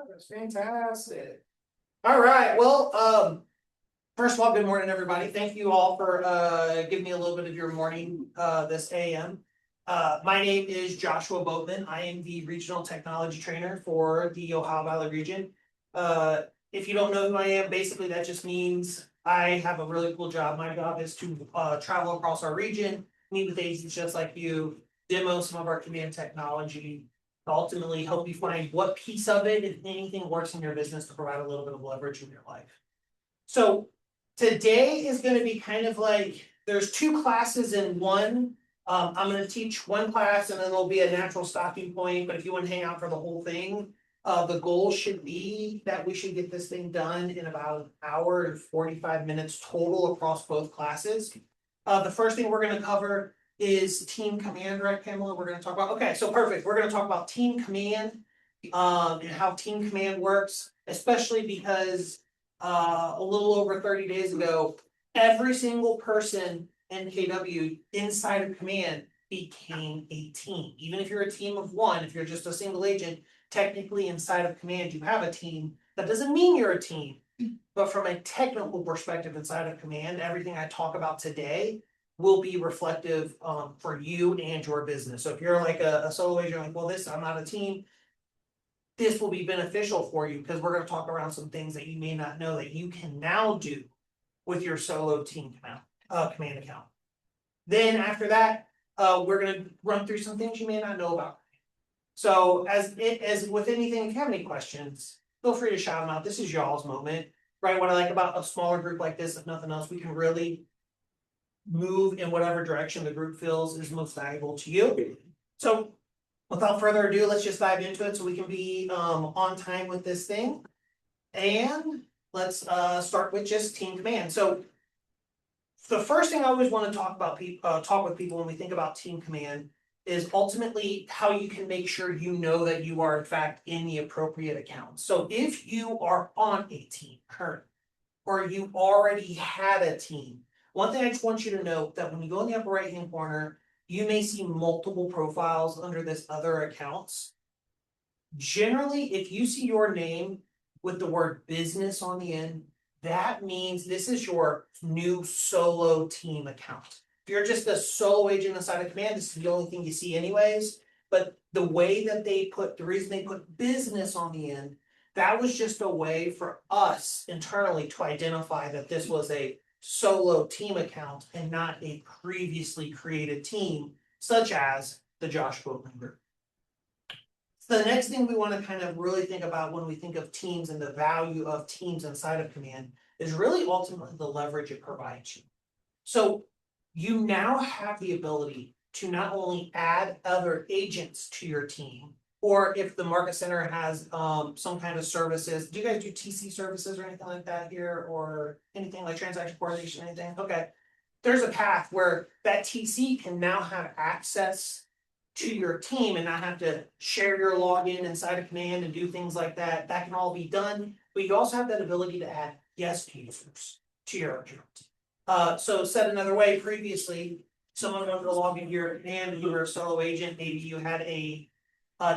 That's fantastic. All right. Well, first of all, good morning, everybody. Thank you all for giving me a little bit of your morning this AM. My name is Joshua Boatman. I am the regional technology trainer for the Ohio Valley region. If you don't know who I am, basically that just means I have a really cool job. My job is to travel across our region, meet with agents just like you, demo some of our command technology, ultimately help you find what piece of it, if anything, works in your business to provide a little bit of leverage in your life. So today is going to be kind of like there's two classes in one. I'm going to teach one class and then there'll be a natural stopping point. But if you want to hang out for the whole thing, the goal should be that we should get this thing done in about an hour and 45 minutes total across both classes. The first thing we're going to cover is team command, right, Pamela? We're going to talk about, okay, so perfect. We're going to talk about team command and how team command works, especially because a little over 30 days ago, every single person in KW inside of command became a team. Even if you're a team of one, if you're just a single agent, technically inside of command, you have a team. That doesn't mean you're a team. But from a technical perspective inside of command, everything I talk about today will be reflective for you and your business. So if you're like a solo agent, like, well, I'm not a team, this will be beneficial for you because we're going to talk around some things that you may not know that you can now do with your solo team command account. Then after that, we're going to run through some things you may not know about. So as with anything, if you have any questions, feel free to shout them out. This is y'all's moment, right? What I like about a smaller group like this, if nothing else, we can really move in whatever direction the group feels is most valuable to you. So without further ado, let's just dive into it so we can be on time with this thing. And let's start with just team command. So the first thing I always want to talk with people when we think about team command is ultimately how you can make sure you know that you are in fact in the appropriate account. So if you are on a team currently, or you already had a team, one thing I just want you to note that when you go in the upper right hand corner, you may see multiple profiles under this other accounts. Generally, if you see your name with the word business on the end, that means this is your new solo team account. If you're just a solo agent inside of command, this is the only thing you see anyways. But the way that the reason they put business on the end, that was just a way for us internally to identify that this was a solo team account and not a previously created team, such as the Josh Boatman group. So the next thing we want to kind of really think about when we think of teams and the value of teams inside of command is really ultimately the leverage it provides you. So you now have the ability to not only add other agents to your team, or if the market center has some kind of services. Do you guys do TC services or anything like that here, or anything like transaction coordination, anything? Okay. There's a path where that TC can now have access to your team and not have to share your login inside of command and do things like that. That can all be done, but you also have that ability to add guest users to your account. So said another way, previously, someone wanted to log into your command, you were a solo agent, maybe you had a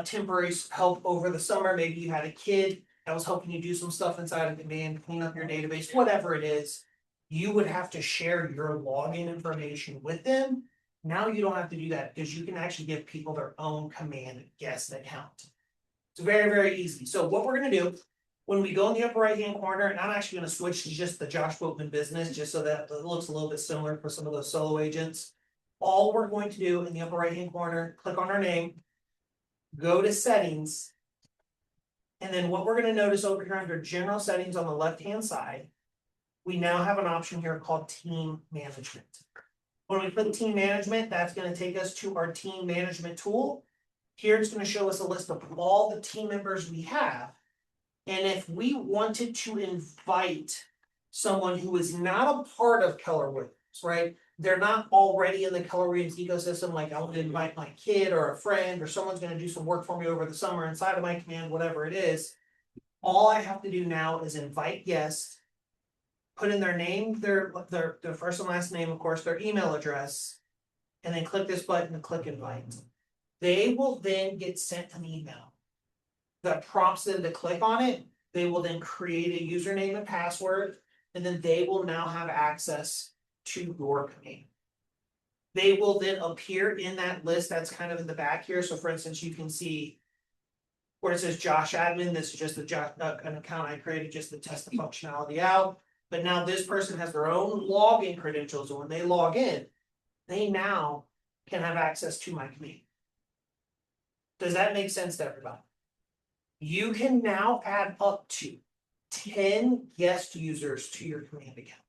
temporary help over the summer, maybe you had a kid that was helping you do some stuff inside of command, clean up your database, whatever it is, you would have to share your login information with them. Now you don't have to do that because you can actually give people their own command guest account. It's very, very easy. So what we're going to do when we go in the upper right hand corner, and I'm actually going to switch to just the Josh Boatman business just so that it looks a little bit similar for some of those solo agents. All we're going to do in the upper right hand corner, click on our name, go to settings, and then what we're going to notice over here under general settings on the left hand side, we now have an option here called team management. When we click team management, that's going to take us to our team management tool. Here it's going to show us a list of all the team members we have. And if we wanted to invite someone who is not a part of Keller Williams, right? They're not already in the Keller Williams ecosystem, like I want to invite my kid or a friend or someone's going to do some work for me over the summer inside of my command, whatever it is. All I have to do now is invite guests, put in their name, their first and last name, of course, their email address, and then click this button to click invite. They will then get sent an email that prompts them to click on it, they will then create a username and password, and then they will now have access to your command. They will then appear in that list that's kind of in the back here. So for instance, you can see where it says Josh admin, this is just an account I created just to test the functionality out. But now this person has their own login credentials, and when they log in, they now can have access to my command. Does that make sense to everybody? You can now add up to 10 guest users to your command account.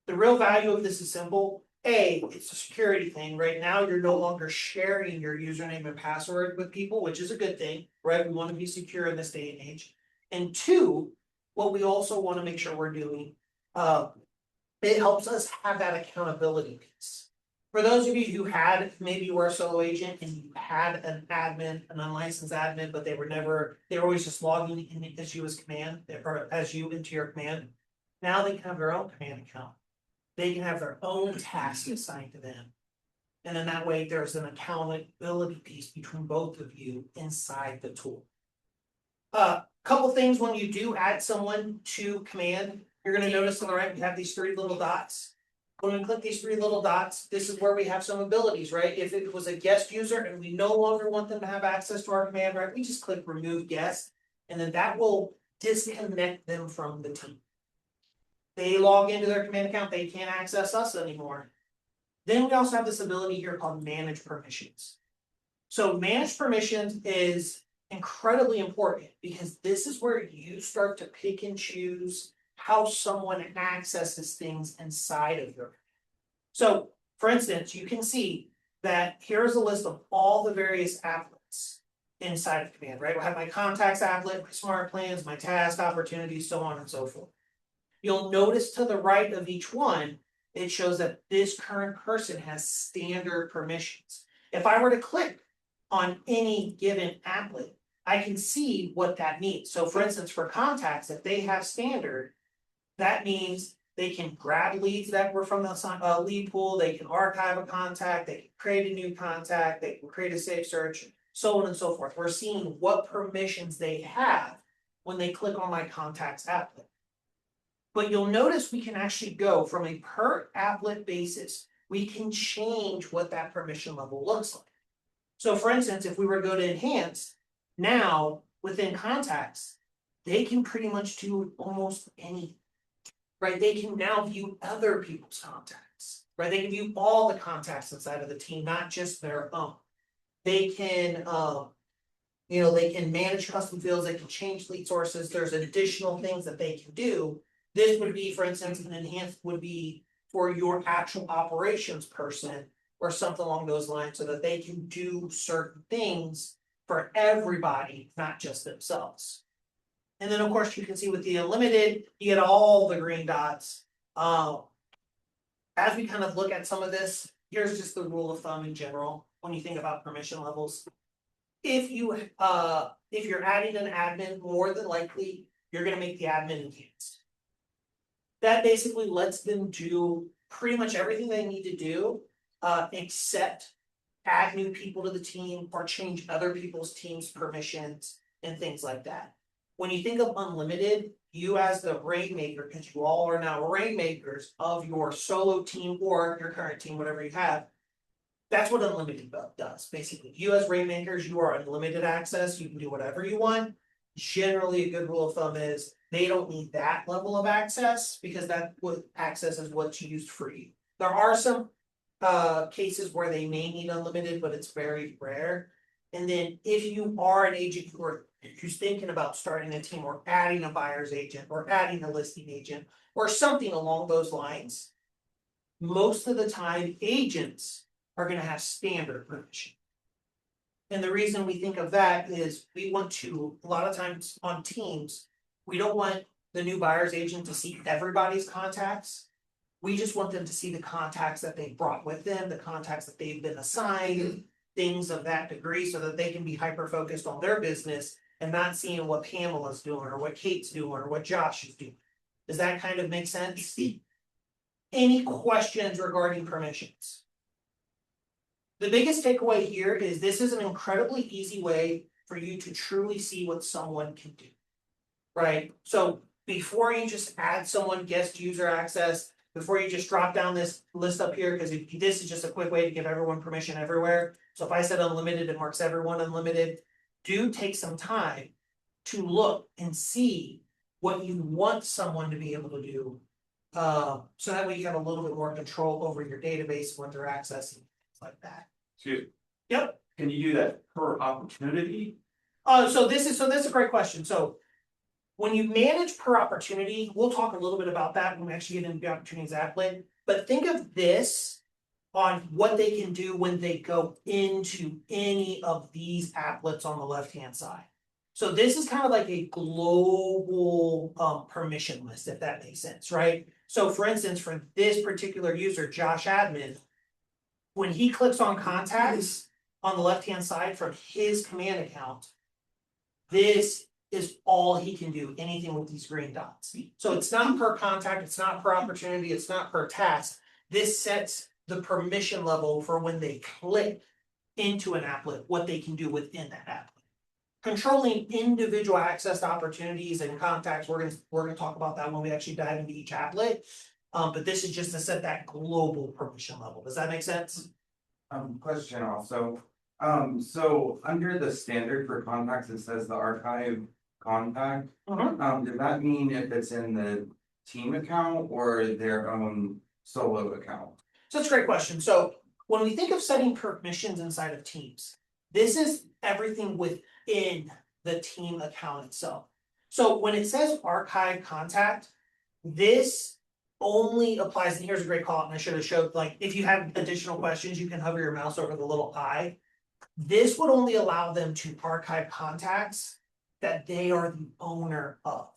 The real value of this is simple. A, it's a security thing. Right now, you're no longer sharing your username and password with people, which is a good thing, right? We want to be secure in this day and age. And two, what we also want to make sure we're doing, it helps us have that accountability piece. For those of you who had, maybe you were a solo agent and you had an admin, an unlicensed admin, but they were always just logging in as you as command, or as you into your command. Now they can have their own command account. They can have their own tasks assigned to them. And then that way there's an accountability piece between both of you inside the tool. Couple things when you do add someone to command, you're going to notice on the right, we have these three little dots. When we click these three little dots, this is where we have some abilities, right? If it was a guest user and we no longer want them to have access to our command, right? We just click remove guest, and then that will disconnect them from the team. They log into their command account, they can't access us anymore. Then we also have this ability here called manage permissions. So manage permissions is incredibly important because this is where you start to pick and choose how someone accesses things inside of your. So for instance, you can see that here's a list of all the various applets inside of command, right? We'll have my contacts applet, my smart plans, my task opportunities, so on and so forth. You'll notice to the right of each one, it shows that this current person has standard permissions. If I were to click on any given applet, I can see what that means. So for instance, for contacts, if they have standard, that means they can grab leads that were from the lead pool, they can archive a contact, they can create a new contact, they can create a safe search, so on and so forth. We're seeing what permissions they have when they click on my contacts applet. But you'll notice we can actually go from a per applet basis, we can change what that permission level looks like. So for instance, if we were to go to enhanced, now within contacts, they can pretty much do almost anything, right? They can now view other people's contacts, right? They can view all the contacts inside of the team, not just their own. They can, they can manage custom fields, they can change lead sources. There's additional things that they can do. This would be, for instance, an enhanced would be for your actual operations person or something along those lines so that they can do certain things for everybody, not just themselves. And then of course you can see with the unlimited, you get all the green dots. As we kind of look at some of this, here's just the rule of thumb in general when you think about permission levels. If you're adding an admin, more than likely you're going to make the admin enhanced. That basically lets them do pretty much everything they need to do, except add new people to the team or change other people's team's permissions and things like that. When you think of unlimited, you as the rainmaker, because you all are now rainmakers of your solo team or your current team, whatever you have, that's what unlimited does. Basically, you as rainmakers, you are unlimited access. You can do whatever you want. Generally, a good rule of thumb is they don't need that level of access because access is what's used for you. There are some cases where they may need unlimited, but it's very rare. And then if you are an agent who's thinking about starting a team or adding a buyer's agent or adding a listing agent or something along those lines, most of the time agents are going to have standard permission. And the reason we think of that is we want to, a lot of times on teams, we don't want the new buyer's agent to see everybody's contacts. We just want them to see the contacts that they brought with them, the contacts that they've been assigned, things of that degree so that they can be hyper-focused on their business and not seeing what Pamela's doing or what Kate's doing or what Josh is doing. Does that kind of make sense? Any questions regarding permissions? The biggest takeaway here is this is an incredibly easy way for you to truly see what someone can do. Right, so before you just add someone guest user access, before you just drop down this list up here, because this is just a quick way to give everyone permission everywhere. So if I said unlimited, it marks everyone unlimited. Do take some time to look and see what you want someone to be able to do. So that way you have a little bit more control over your database and what they're accessing, things like that. Excuse me. Yep. Can you do that per opportunity? So this is a great question. So when you manage per opportunity, we'll talk a little bit about that when we actually get into the opportunities applet. But think of this on what they can do when they go into any of these applets on the left-hand side. So this is kind of like a global permission list, if that makes sense, right? So for instance, for this particular user, Josh Admin, when he clicks on contacts on the left-hand side from his command account, this is all he can do, anything with these green dots. So it's not per contact, it's not per opportunity, it's not per task. This sets the permission level for when they click into an applet, what they can do within that applet. Controlling individual access to opportunities and contacts, we're gonna talk about that when we actually dive into each applet. But this is just to set that global permission level. Does that make sense? Question also, so under the standard for contacts, it says the archive contact. Does that mean if it's in the team account or their own solo account? So that's a great question. So when we think of setting permissions inside of Teams, this is everything within the team account itself. So when it says archive contact, this only applies, and here's a great call out, and I should have showed, like, if you have additional questions, you can hover your mouse over the little eye. This would only allow them to archive contacts that they are the owner of.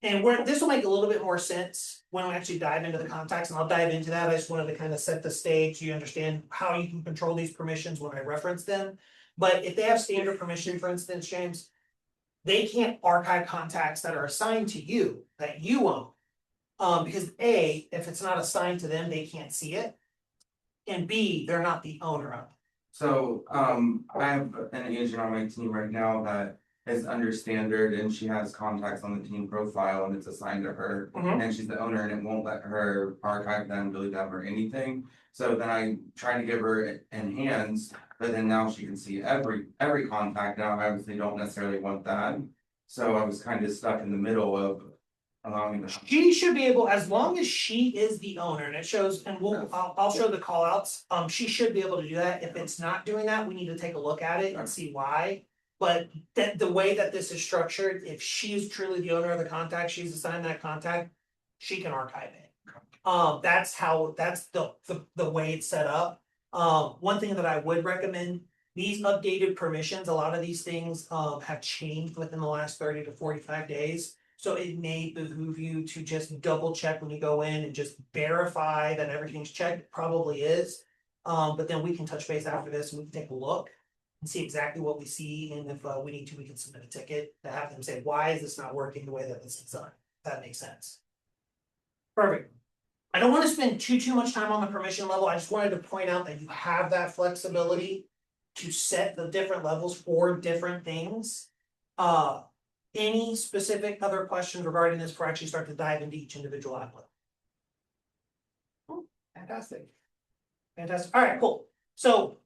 And this will make a little bit more sense when we actually dive into the contacts, and I'll dive into that. I just wanted to kind of set the stage so you understand how you can control these permissions when I reference them. But if they have standard permission, for instance, James, they can't archive contacts that are assigned to you, that you own. Because A, if it's not assigned to them, they can't see it. And B, they're not the owner of it. So, I have an agent on my team right now that is under standard and she has contacts on the team profile and it's assigned to her. And she's the owner and it won't let her archive them, delete them or anything. So then I try to give her enhanced, but then now she can see every contact. Now I obviously don't necessarily want that. So I was kind of stuck in the middle of allowing the. She should be able, as long as she is the owner, and it shows, and I'll show the call outs, she should be able to do that. If it's not doing that, we need to take a look at it and see why. But the way that this is structured, if she is truly the owner of the contact, she's assigned that contact, she can archive it. That's the way it's set up. One thing that I would recommend, these updated permissions, a lot of these things have changed within the last 30 to 45 days. So it may behoove you to just double check when you go in and just verify that everything's checked. It probably is. But then we can touch base after this and we can take a look and see exactly what we see. And if we need to, we can submit a ticket to have them say, why is this not working the way that this is done? If that makes sense. Perfect. I don't want to spend too much time on the permission level. I just wanted to point out that you have that flexibility to set the different levels for different things. Any specific other questions regarding this before I actually start to dive into each individual applet? Oh, fantastic. Fantastic. All right, cool. So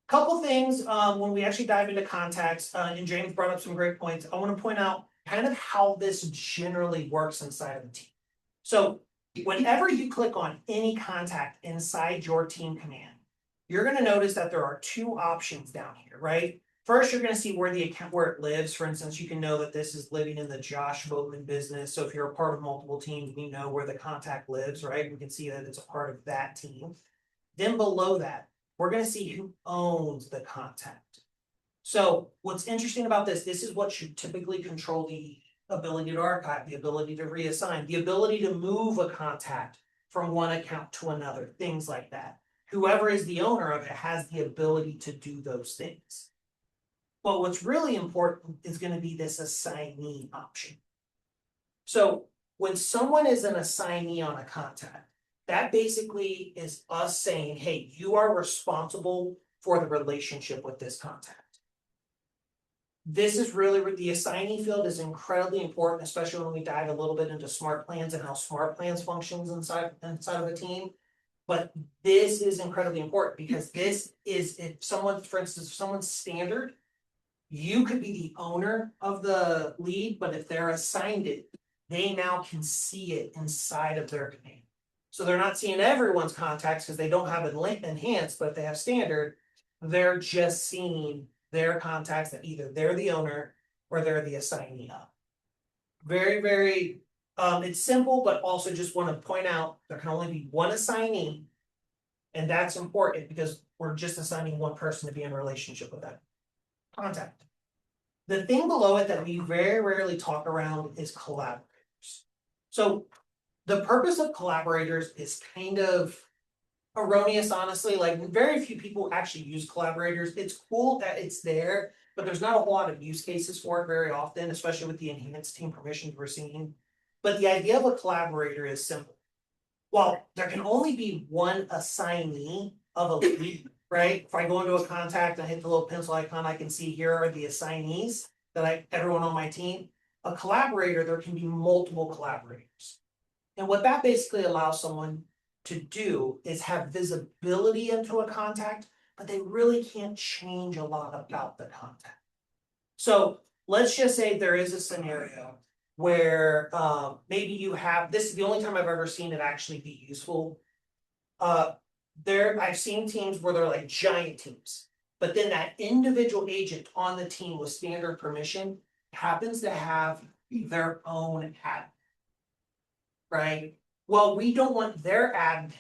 couple things when we actually dive into contacts, and James brought up some great points. I want to point out kind of how this generally works inside of the team. So whenever you click on any contact inside your team command, you're going to notice that there are two options down here, right? First, you're going to see where the account, where it lives. For instance, you can know that this is living in the Josh Boatman business. So if you're a part of multiple teams, we know where the contact lives, right? We can see that it's a part of that team. Then below that, we're going to see who owns the contact. So what's interesting about this is what should typically control the ability to archive, the ability to reassign, the ability to move a contact from one account to another, things like that. Whoever is the owner of it has the ability to do those things. But what's really important is going to be this assignee option. So when someone is an assignee on a contact, that basically is us saying, hey, you are responsible for the relationship with this contact. This is really, the assignee field is incredibly important, especially when we dive a little bit into smart plans and how smart plans functions inside of a team. But this is incredibly important because this is, if someone, for instance, if someone's standard. You could be the owner of the lead, but if they're assigned it, they now can see it inside of their command. So they're not seeing everyone's contacts because they don't have it enhanced, but if they have standard, they're just seeing their contacts that either they're the owner or they're the assignee of. Very, very, it's simple, but also just want to point out there can only be one assignee. And that's important because we're just assigning one person to be in a relationship with that contact. The thing below it that we very rarely talk around is collaborators. So the purpose of collaborators is kind of erroneous, honestly. Like very few people actually use collaborators. It's cool that it's there, but there's not a whole lot of use cases for it very often, especially with the enhanced team permissions we're seeing. But the idea of a collaborator is simple. While there can only be one assignee of a lead, right? If I go into a contact and I hit the little pencil icon, I can see here are the assignees that everyone on my team. A collaborator, there can be multiple collaborators. And what that basically allows someone to do is have visibility into a contact, but they really can't change a lot about the contact. So let's just say there is a scenario where maybe you have, this is the only time I've ever seen it actually be useful. I've seen teams where they're like giant teams, but then that individual agent on the team with standard permission happens to have their own ad. Right? Well, we don't want their ad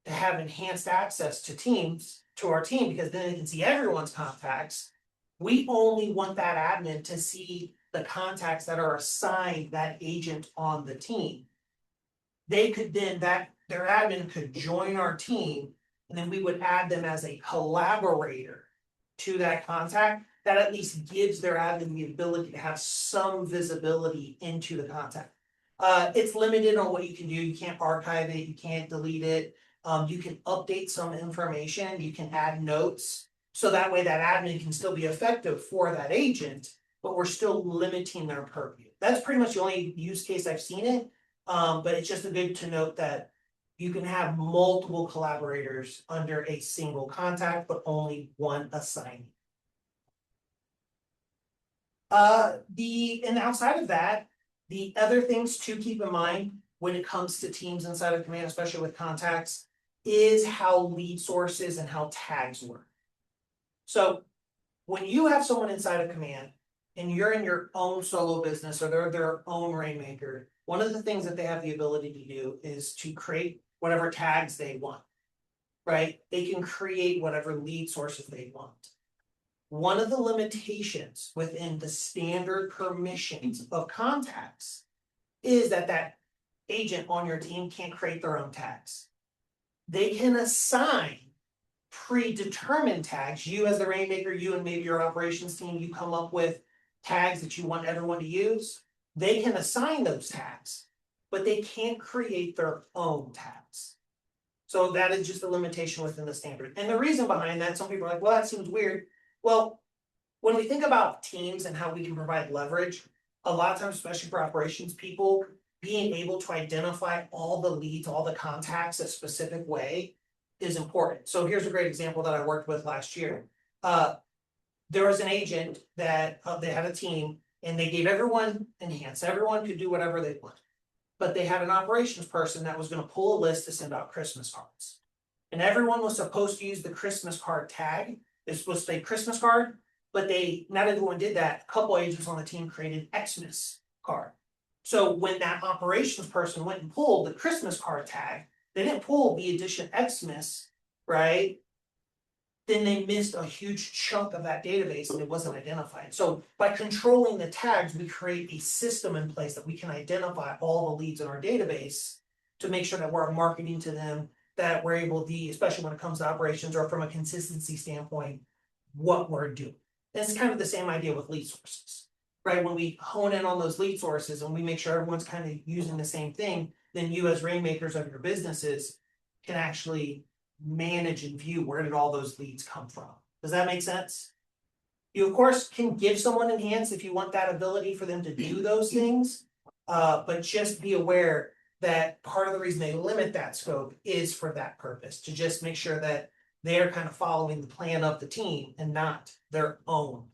to have enhanced access to our team, because then they can see everyone's contacts. We only want that admin to see the contacts that are assigned that agent on the team. They could then, their admin could join our team, and then we would add them as a collaborator to that contact. That at least gives their admin the ability to have some visibility into the contact. It's limited on what you can do. You can't archive it, you can't delete it. You can update some information, you can add notes. So that way that admin can still be effective for that agent, but we're still limiting their purview. That's pretty much the only use case I've seen it. But it's just good to note that you can have multiple collaborators under a single contact, but only one assignee. And outside of that, the other things to keep in mind when it comes to teams inside of command, especially with contacts, is how lead sources and how tags work. So when you have someone inside of command and you're in your own solo business or they're their own rainmaker, one of the things that they have the ability to do is to create whatever tags they want, right? They can create whatever lead sources they want. One of the limitations within the standard permissions of contacts is that agent on your team can't create their own tags. They can assign predetermined tags. You as the rainmaker, you and maybe your operations team, you come up with tags that you want everyone to use. They can assign those tags, but they can't create their own tags. So that is just a limitation within the standard. And the reason behind that, some people are like, well, that seems weird. Well, when we think about teams and how we can provide leverage, a lot of times, especially for operations people, being able to identify all the leads, all the contacts a specific way is important. So here's a great example that I worked with last year. There was an agent that they had a team and they gave everyone enhance. Everyone could do whatever they want. But they had an operations person that was going to pull a list to send out Christmas cards. And everyone was supposed to use the Christmas card tag. It's supposed to say Christmas card, but not everyone did that. A couple agents on the team created Xmas card. So when that operations person went and pulled the Christmas card tag, they didn't pull the addition Xmas, right? Then they missed a huge chunk of that database and it wasn't identified. So by controlling the tags, we create a system in place that we can identify all the leads in our database to make sure that we're marketing to them, that we're able to, especially when it comes to operations or from a consistency standpoint, what we're doing. And it's kind of the same idea with lead sources, right? When we hone in on those lead sources and we make sure everyone's kind of using the same thing, then you as rainmakers of your businesses can actually manage and view where did all those leads come from. Does that make sense? You of course can give someone enhance if you want that ability for them to do those things. But just be aware that part of the reason they limit that scope is for that purpose, to just make sure that they are kind of following the plan of the team and not their own.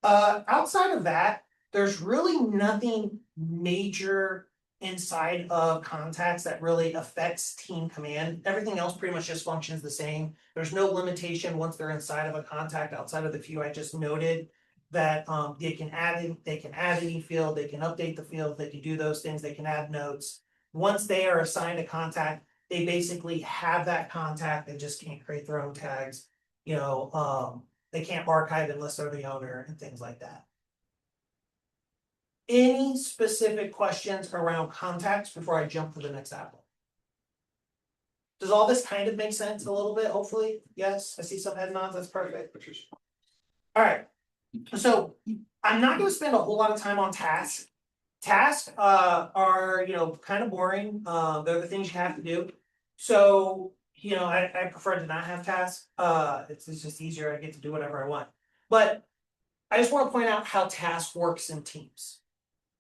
Outside of that, there's really nothing major inside of contacts that really affects team command. Everything else pretty much just functions the same. There's no limitation once they're inside of a contact outside of the few I just noted that they can add any field, they can update the field, they can do those things, they can add notes. Once they are assigned a contact, they basically have that contact, they just can't create their own tags. They can't archive unless they're the owner and things like that. Any specific questions around contacts before I jump to the next apple? Does all this kind of make sense a little bit, hopefully? Yes, I see some head nods, that's perfect. All right, so I'm not gonna spend a whole lot of time on tasks. Tasks are, kind of boring, they're the things you have to do. So, I prefer to not have tasks, it's just easier, I get to do whatever I want. But I just want to point out how task works in teams.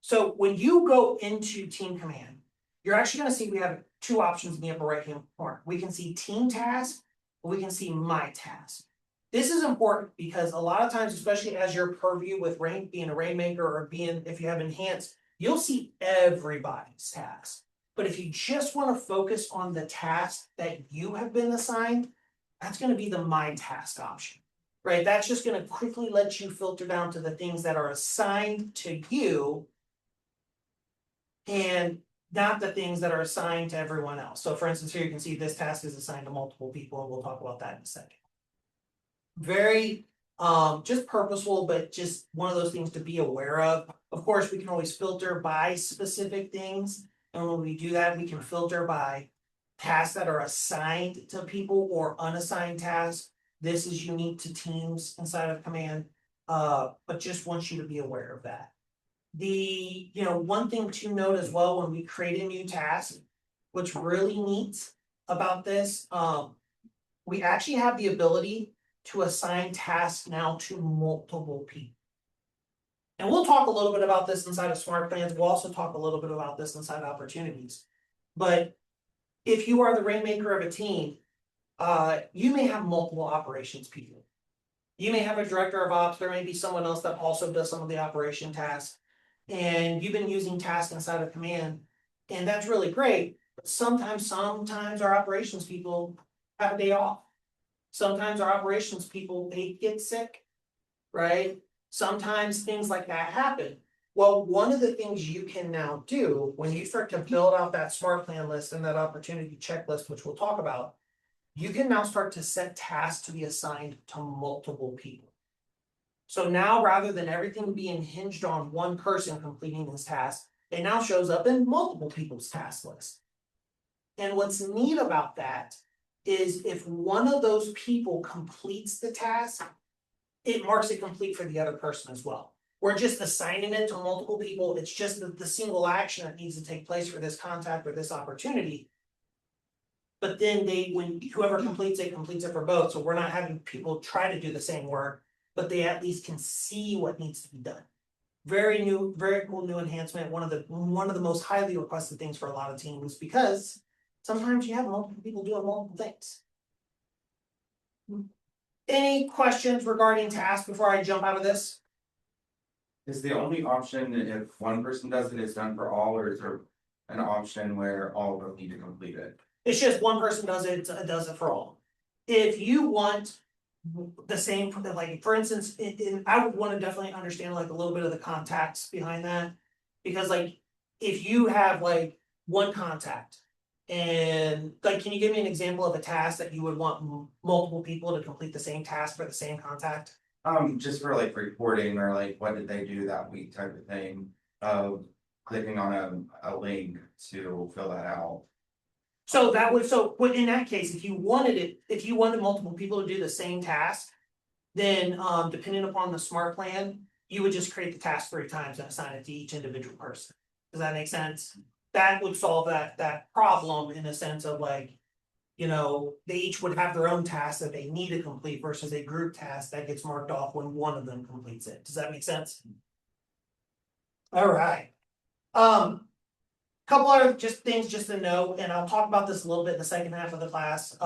So when you go into team command, you're actually going to see we have two options in the upper right hand corner. We can see team task, or we can see my task. This is important because a lot of times, especially as your purview with being a rainmaker or if you have enhanced, you'll see everybody's task. But if you just want to focus on the task that you have been assigned, that's going to be the my task option, right? That's just going to quickly let you filter down to the things that are assigned to you and not the things that are assigned to everyone else. So for instance, here you can see this task is assigned to multiple people, and we'll talk about that in a second. Very just purposeful, but just one of those things to be aware of. Of course, we can always filter by specific things. And when we do that, we can filter by tasks that are assigned to people or unassigned tasks. This is unique to teams inside of command, but just want you to be aware of that. One thing to note as well, when we create a new task, what's really neat about this, we actually have the ability to assign tasks now to multiple people. And we'll talk a little bit about this inside of smart plans. We'll also talk a little bit about this inside opportunities. But if you are the rainmaker of a team, you may have multiple operations people. You may have a director of ops, there may be someone else that also does some of the operation tasks. And you've been using tasks inside of command, and that's really great. But sometimes our operations people have a day off. Sometimes our operations people, they get sick, right? Sometimes things like that happen. Well, one of the things you can now do when you start to build out that smart plan list and that opportunity checklist, which we'll talk about, you can now start to set tasks to be assigned to multiple people. So now, rather than everything being hinged on one person completing this task, it now shows up in multiple people's task list. And what's neat about that is if one of those people completes the task, it marks it complete for the other person as well. We're just assigning it to multiple people. It's just the single action that needs to take place for this contact or this opportunity. But then when whoever completes it for both. So we're not having people try to do the same work, but they at least can see what needs to be done. Very cool new enhancement. One of the most highly requested things for a lot of teams, because sometimes you have multiple people doing multiple things. Any questions regarding tasks before I jump out of this? Is the only option if one person does it, it's done for all, or is there an option where all of them need to complete it? It's just one person does it does it for all. If you want the same, like for instance, I would want to definitely understand like a little bit of the context behind that, because like if you have like one contact and like, can you give me an example of a task that you would want multiple people to complete the same task for the same contact? Just for like reporting or like what did they do that week type of thing, of clicking on a link to fill that out. So in that case, if you wanted multiple people to do the same task, then depending upon the smart plan, you would just create the task 3 times and assign it to each individual person. Does that make sense? That would solve that problem in a sense of like, they each would have their own task that they need to complete versus a group task that gets marked off when one of them completes it. Does that make sense? All right. Couple other things just to note, and I'll talk about this a little bit in the second half of the class.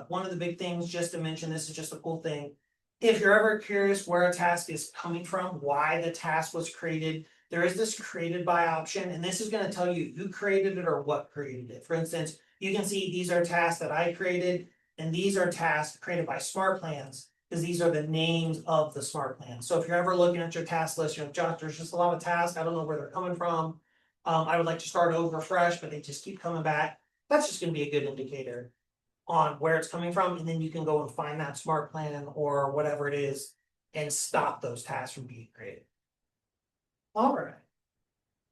One of the big things just to mention, this is just a cool thing. If you're ever curious where a task is coming from, why the task was created, there is this created by option, and this is going to tell you who created it or what created it. For instance, you can see these are tasks that I created, and these are tasks created by smart plans, because these are the names of the smart plans. So if you're ever looking at your task list, you're like, Josh, there's just a lot of tasks, I don't know where they're coming from. I would like to start over fresh, but they just keep coming back. That's just gonna be a good indicator on where it's coming from, and then you can go and find that smart plan or whatever it is and stop those tasks from being created. All right.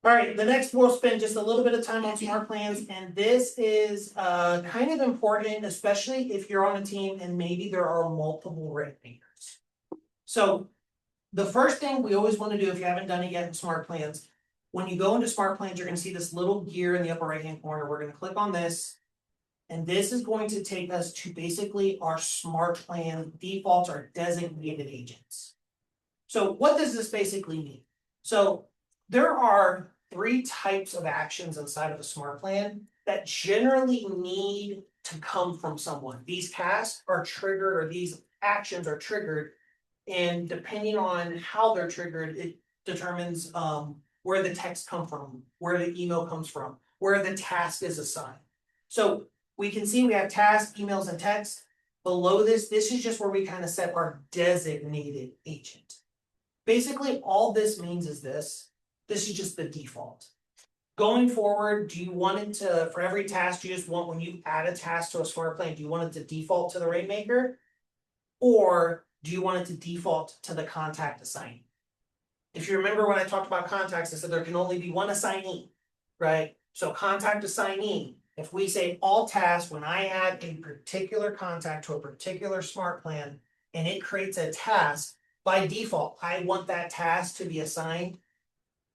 All right, the next we'll spend just a little bit of time on smart plans, and this is kind of important, especially if you're on a team and maybe there are multiple rate makers. So the first thing we always want to do, if you haven't done it yet in smart plans, when you go into smart plans, you're going to see this little gear in the upper right hand corner. We're going to click on this, and this is going to take us to basically our smart plan defaults, our designated agents. So what does this basically mean? So there are 3 types of actions inside of a smart plan that generally need to come from someone. These tasks are triggered, or these actions are triggered, and depending on how they're triggered, it determines where the text comes from, where the email comes from, where the task is assigned. So we can see we have tasks, emails, and text. Below this is just where we kind of set our designated agent. Basically, all this means is this is just the default. Going forward, do you want it to, for every task, you just want, when you add a task to a smart plan, do you want it to default to the rate maker? Or do you want it to default to the contact assignee? If you remember when I talked about contacts, I said there can only be one assignee, right? So contact assignee, if we say all tasks, when I add a particular contact to a particular smart plan and it creates a task, by default, I want that task to be assigned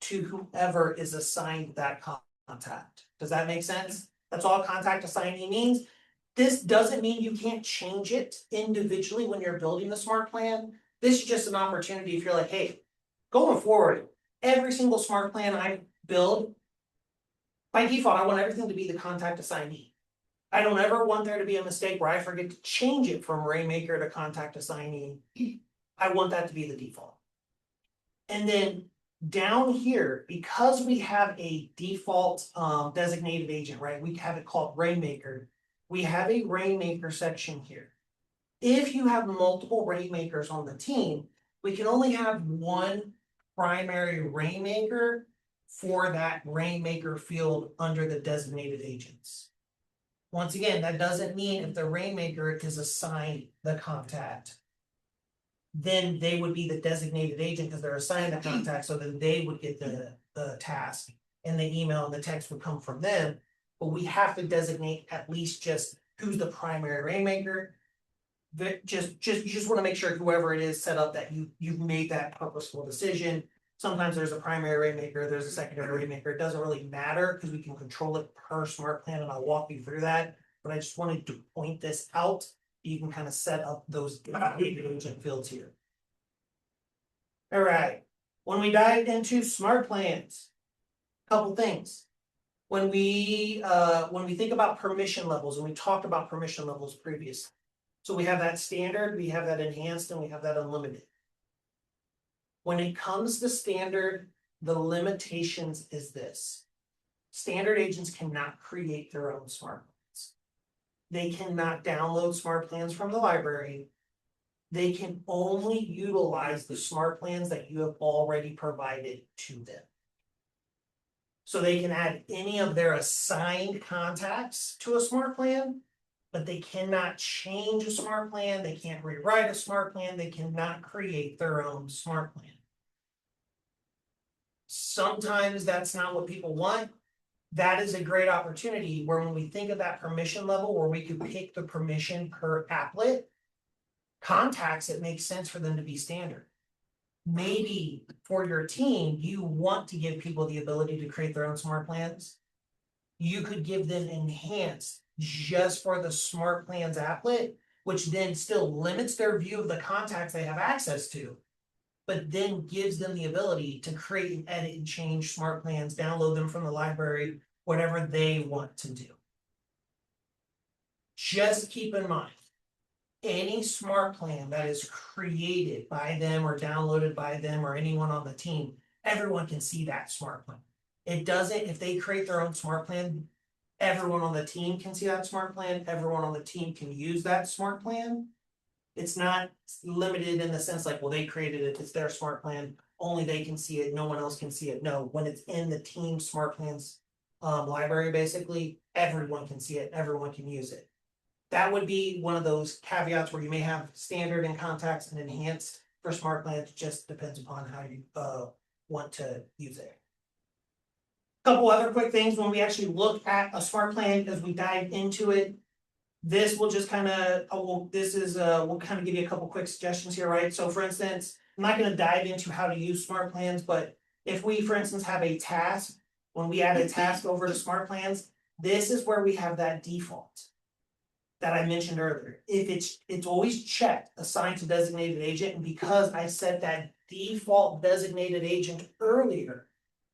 to whoever is assigned that contact. Does that make sense? That's all contact assignee means. This doesn't mean you can't change it individually when you're building the smart plan. This is just an opportunity if you're like, hey, going forward, every single smart plan I build, by default, I want everything to be the contact assignee. I don't ever want there to be a mistake where I forget to change it from Rainmaker to contact assignee. I want that to be the default. And then down here, because we have a default designated agent, right? We have it called Rainmaker. We have a Rainmaker section here. If you have multiple Rainmakers on the team, we can only have one primary Rainmaker for that Rainmaker field under the designated agents. Once again, that doesn't mean if the Rainmaker is assigned the contact, then they would be the designated agent because they're assigned the contact, so then they would get the task, and the email and the text would come from them. But we have to designate at least just who's the primary Rainmaker. You just want to make sure whoever it is set up that you've made that purposeful decision. Sometimes there's a primary Rainmaker, there's a secondary Rainmaker. It doesn't really matter because we can control it per smart plan, and I'll walk you through that. But I just wanted to point this out. You can kind of set up those agent fields here. All right. When we dive into smart plans, a couple things. When we think about permission levels, and we talked about permission levels previously. So we have that standard, we have that enhanced, and we have that unlimited. When it comes to standard, the limitations is this. Standard agents cannot create their own smart plans. They cannot download smart plans from the library. They can only utilize the smart plans that you have already provided to them. So they can add any of their assigned contacts to a smart plan, but they cannot change a smart plan. They can't rewrite a smart plan. They cannot create their own smart plan. Sometimes that's not what people want. That is a great opportunity where when we think of that permission level where we could pick the permission per applet, contacts, it makes sense for them to be standard. Maybe for your team, you want to give people the ability to create their own smart plans. You could give them enhanced. just for the Smart Plans applet, which then still limits their view of the contacts they have access to, but then gives them the ability to create and edit and change Smart Plans, download them from the library, whatever they want to do. Just keep in mind, any Smart Plan that is created by them or downloaded by them or anyone on the team, everyone can see that Smart Plan. It doesn't, if they create their own Smart Plan, everyone on the team can see that Smart Plan, everyone on the team can use that Smart Plan. It's not limited in the sense like, well, they created it, it's their Smart Plan, only they can see it, no one else can see it. No, when it's in the team Smart Plans library, basically, everyone can see it, everyone can use it. That would be one of those caveats where you may have standard and contacts and enhanced for Smart Plans, just depends upon how you want to use it. Couple other quick things when we actually look at a Smart Plan as we dive into it. This will just kind of, we'll kind of give you a couple quick suggestions here, right? So for instance, I'm not going to dive into how to use Smart Plans, but if we, for instance, have a task, when we add a task over to Smart Plans, this is where we have that default that I mentioned earlier. If it's always checked, assigned to designated agent, and because I set that default designated agent earlier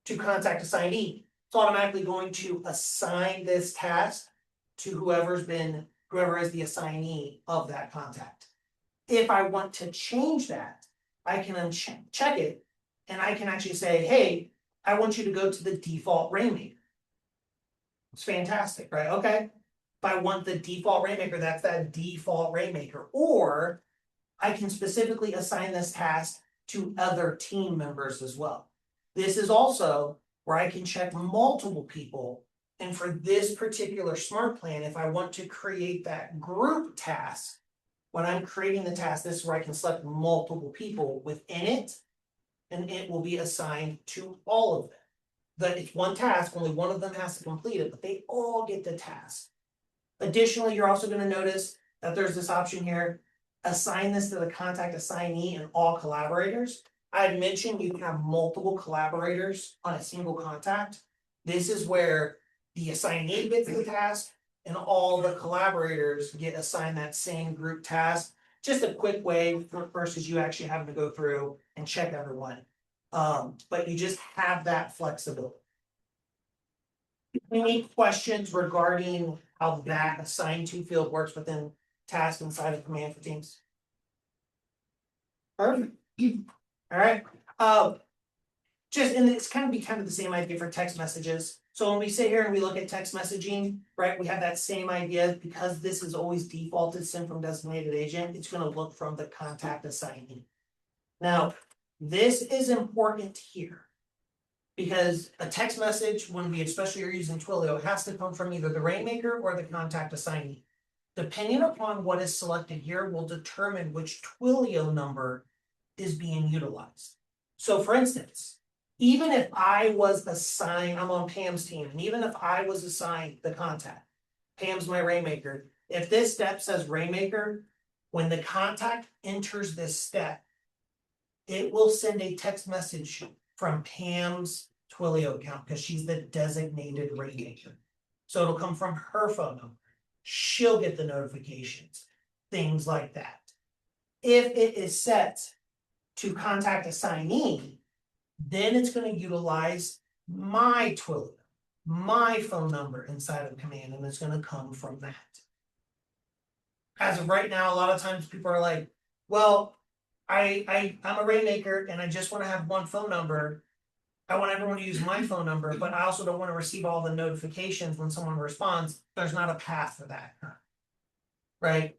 to contact assignee, it's automatically going to assign this task to whoever is the assignee of that contact. If I want to change that, I can uncheck it, and I can actually say, hey, I want you to go to the default Rainmaker. It's fantastic, right? Okay. If I want the default Rainmaker, that's that default Rainmaker. Or I can specifically assign this task to other team members as well. This is also where I can check multiple people. And for this particular Smart Plan, if I want to create that group task, when I'm creating the task, this is where I can select multiple people within it, and it will be assigned to all of them. That it's one task, only one of them has to complete it, but they all get the task. Additionally, you're also going to notice that there's this option here, assign this to the contact assignee and all collaborators. I had mentioned you can have multiple collaborators on a single contact. This is where the assignee gets the task and all the collaborators get assigned that same group task. Just a quick way versus you actually having to go through and check everyone. But you just have that flexibility. Any questions regarding how that assigned to field works within task inside of Command for Teams? Perfect. All right. Just, and it's kind of the same idea for text messages. So when we sit here and we look at text messaging, right, we have that same idea because this is always defaulted sent from designated agent. It's going to look from the contact assignee. Now, this is important here because a text message, when we especially are using Twilio, has to come from either the Rainmaker or the contact assignee. Depending upon what is selected here will determine which Twilio number is being utilized. So for instance, even if I was assigned, I'm on Pam's team, and even if I was assigned the contact, Pam's my Rainmaker. If this step says Rainmaker, when the contact enters this step, it will send a text message from Pam's Twilio account because she's the designated Rainmaker. So it'll come from her phone number. She'll get the notifications, things like that. If it is set to contact assignee, then it's going to utilize my Twilio, my phone number inside of Command, and it's going to come from that. As of right now, a lot of times people are like, well, I'm a Rainmaker and I just want to have one phone number. I want everyone to use my phone number, but I also don't want to receive all the notifications when someone responds. There's not a path for that, right?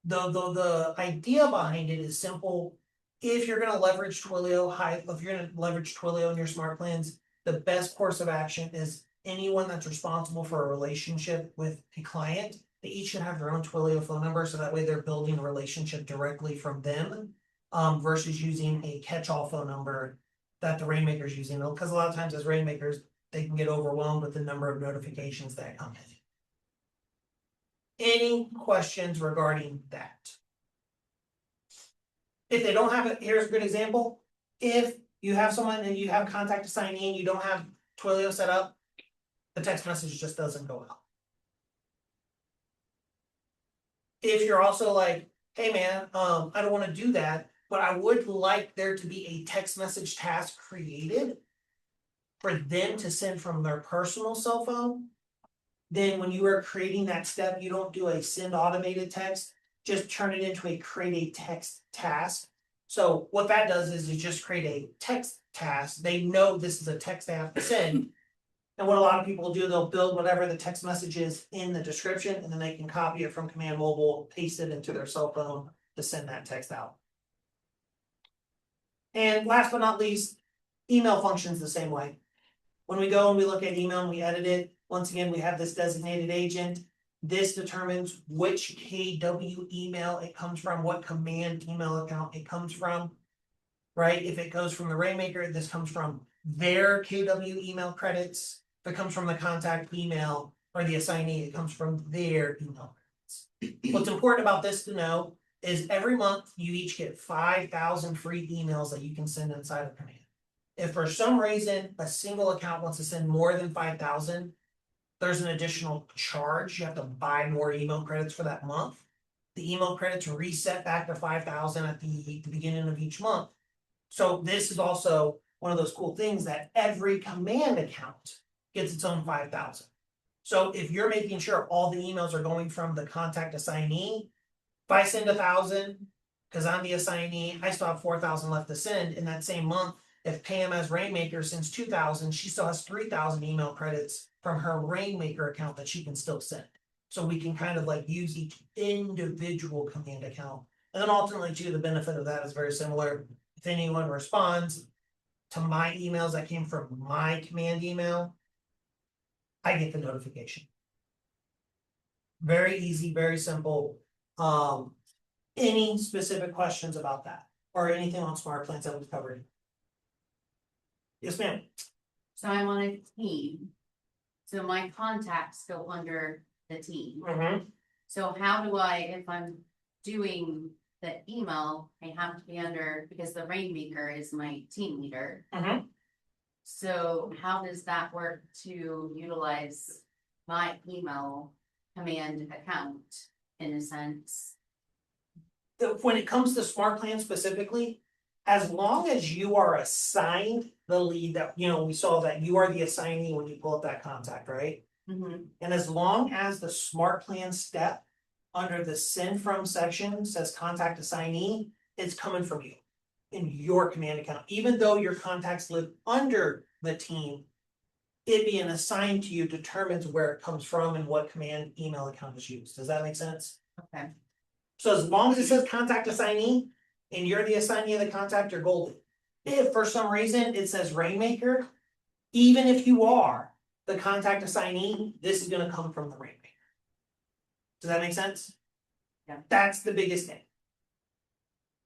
The idea behind it is simple. If you're going to leverage Twilio, if you're going to leverage Twilio in your Smart Plans, the best course of action is anyone that's responsible for a relationship with a client, they each should have their own Twilio phone number, so that way they're building a relationship directly from them, versus using a catch-all phone number that the Rainmaker's using. Because a lot of times as Rainmakers, they can get overwhelmed with the number of notifications that come in. Any questions regarding that? If they don't have it, here's a good example. If you have someone and you have contact assignee and you don't have Twilio set up, the text message just doesn't go out. if you're also like, hey man, I don't wanna do that, but I would like there to be a text message task created for them to send from their personal cell phone, then when you are creating that step, you don't do a send automated text, just turn it into a create a text task. So what that does is you just create a text task. They know this is a text they have to send. And what a lot of people do, they'll build whatever the text message is in the description, and then they can copy it from Command Mobile, paste it into their cell phone to send that text out. And last but not least, email functions the same way. When we go and we look at email and we edit it, once again, we have this designated agent. This determines which KW email it comes from, what command email account it comes from. Right? If it goes from the Rainmaker, this comes from their KW email credits. If it comes from the contact email or the assignee, it comes from their email credits. What's important about this to know is every month you each get 5,000 free emails that you can send inside of Command. If for some reason a single account wants to send more than 5,000, there's an additional charge. You have to buy more email credits for that month. The email credits reset back to 5,000 at the beginning of each month. So this is also one of those cool things that every command account gets its own 5,000. So if you're making sure all the emails are going from the contact assignee, if I send 1,000, because I'm the assignee, I still have 4,000 left to send in that same month. If Pam as Rainmaker sends 2,000, she still has 3,000 email credits from her Rainmaker account that she can still send. So we can kind of like use each individual command account. And then ultimately too, the benefit of that is very similar. If anyone responds to my emails that came from my command email, I get the notification. Very easy, very simple. Any specific questions about that or anything on smart plans that we've covered? Yes, ma'am. So I'm on a team. So my contacts go under the team. So how do I, if I'm doing the email, I have to be under, because the Rainmaker is my team leader. So how does that work to utilize my email command account in a sense? When it comes to smart plan specifically, as long as you are assigned the lead that, you know, we saw that you are the assignee when you pull up that contact, right? And as long as the smart plan step under the send from section says contact assignee, it's coming from you in your command account, even though your contacts live under the team. It being assigned to you determines where it comes from and what command email account is used. Does that make sense? Okay. So as long as it says contact assignee and you're the assignee of the contact, you're golden. If for some reason it says Rainmaker, even if you are the contact assignee, this is gonna come from the Rainmaker. Does that make sense? Yeah. That's the biggest thing.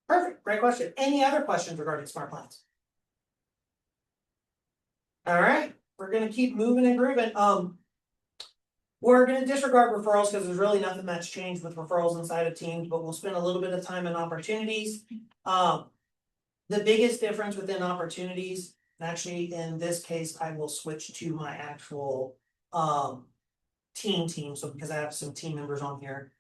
Perfect, great question. Any other questions regarding smart plans? All right, we're gonna keep moving and grooving. We're gonna disregard referrals because there's really nothing that's changed with referrals inside of teams, but we'll spend a little bit of time in opportunities. The biggest difference within opportunities, actually in this case, I will switch to my actual team. So because I have some team members on here,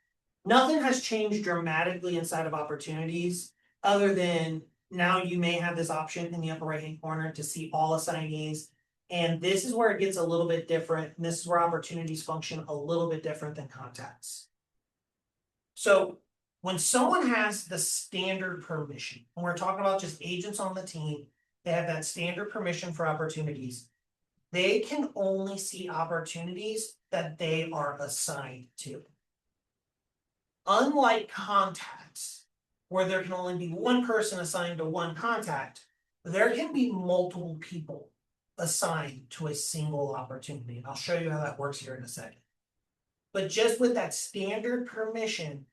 nothing has changed dramatically inside of opportunities, other than now you may have this option in the upper right hand corner to see all assignees. And this is where it gets a little bit different. And this is where opportunities function a little bit different than contacts. So when someone has the standard permission, and we're talking about just agents on the team, they have that standard permission for opportunities. They can only see opportunities that they are assigned to. Unlike contacts, where there can only be one person assigned to one contact, there can be multiple people assigned to a single opportunity. And I'll show you how that works here in a second. But just with that standard permission,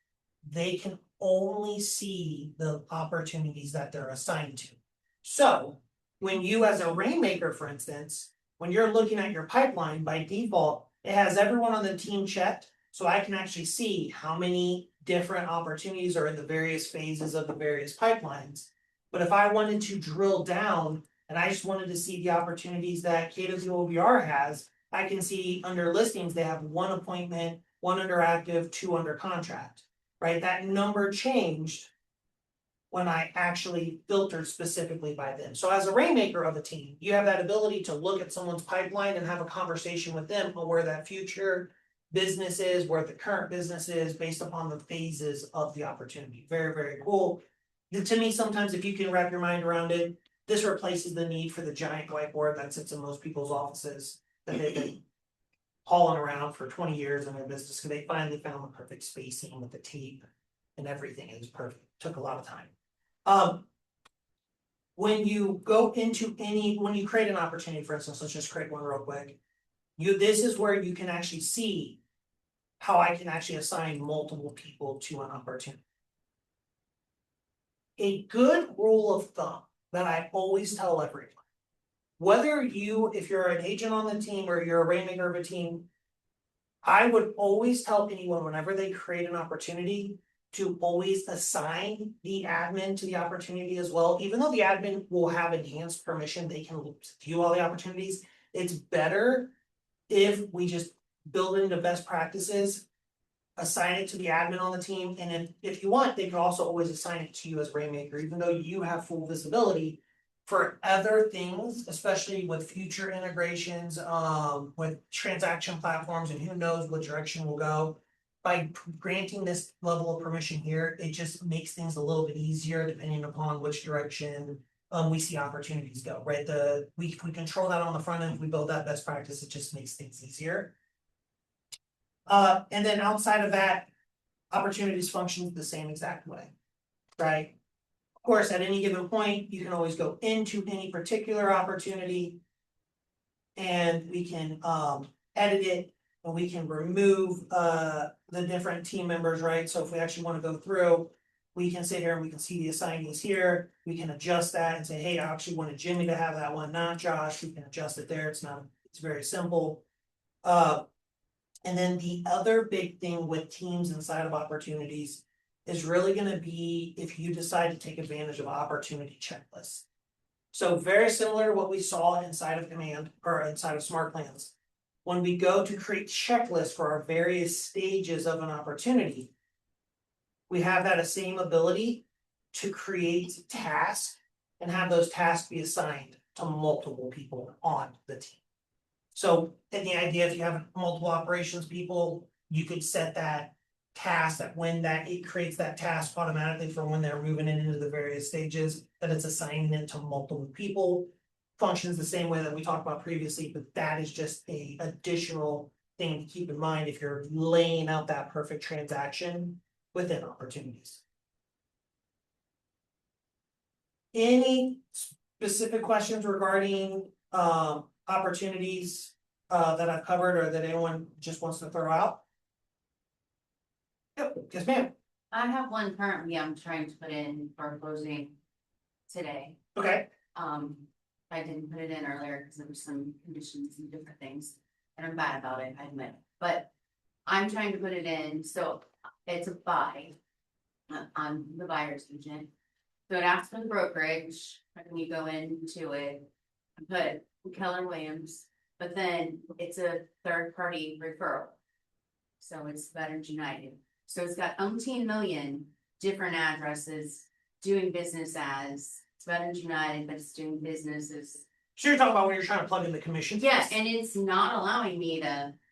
they can only see the opportunities that they're assigned to. So when you as a Rainmaker, for instance, when you're looking at your pipeline, by default, it has everyone on the team checked. So I can actually see how many different opportunities are in the various phases of the various pipelines. But if I wanted to drill down and I just wanted to see the opportunities that KWGC has, I can see under listings, they have one appointment, one under active, two under contract. right? That number changed when I actually filtered specifically by them. So as a rainmaker of a team, you have that ability to look at someone's pipeline and have a conversation with them on where that future business is, where the current business is, based upon the phases of the opportunity. Very, very cool. To me, sometimes if you can wrap your mind around it, this replaces the need for the giant whiteboard that sits in most people's offices that they've been hauling around for 20 years in their business, because they finally found the perfect spacing with the tape and everything. It was perfect. Took a lot of time. When you go into when you create an opportunity, for instance, let's just create one real quick. This is where you can actually see how I can actually assign multiple people to an opportunity. A good rule of thumb that I always tell everyone, whether if you're an agent on the team or you're a rainmaker of a team, I would always tell anyone whenever they create an opportunity to always assign the admin to the opportunity as well. Even though the admin will have enhanced permission, they can view all the opportunities. It's better if we just build into best practices, assign it to the admin on the team, and if you want, they can also always assign it to you as rainmaker, even though you have full visibility for other things, especially with future integrations, with transaction platforms, and who knows what direction we'll go. By granting this level of permission here, it just makes things a little bit easier depending upon which direction we see opportunities go, right? We control that on the front end, we build that best practice, it just makes things easier. And then outside of that, opportunities function the same exact way, right? Of course, at any given point, you can always go into any particular opportunity. And we can edit it, and we can remove the different team members, right? So if we actually want to go through, we can sit here and we can see the assignees here. We can adjust that and say, hey, I actually wanted Jimmy to have that one, not Josh. We can adjust it there. It's very simple. And then the other big thing with teams inside of opportunities is really going to be if you decide to take advantage of opportunity checklists. So very similar to what we saw inside of Command or inside of Smart Plans. When we go to create checklists for our various stages of an opportunity, we have that same ability to create tasks and have those tasks be assigned to multiple people on the team. So in the idea, if you have multiple operations people, you could set that task that when it creates that task automatically for when they're moving it into the various stages, that it's assigning it to multiple people. Functions the same way that we talked about previously, but that is just a additional thing to keep in mind if you're laying out that perfect transaction within opportunities. Any specific questions regarding opportunities that I've covered or that anyone just wants to throw out? Yep, yes, ma'am. I have one currently I'm trying to put in for closing today. Okay. I didn't put it in earlier because there were some conditions and different things, and I'm bad about it, I admit. But I'm trying to put it in, so it's a buy. I'm the buyer's agent. So it asks for the brokerage, when you go into it, I put Keller Williams, but then it's a third party referral. So it's Veterans United. So it's got umpteen million different addresses doing business as Veterans United, but it's doing business as. So you're talking about when you're trying to plug in the commission? Yeah, and it's not allowing me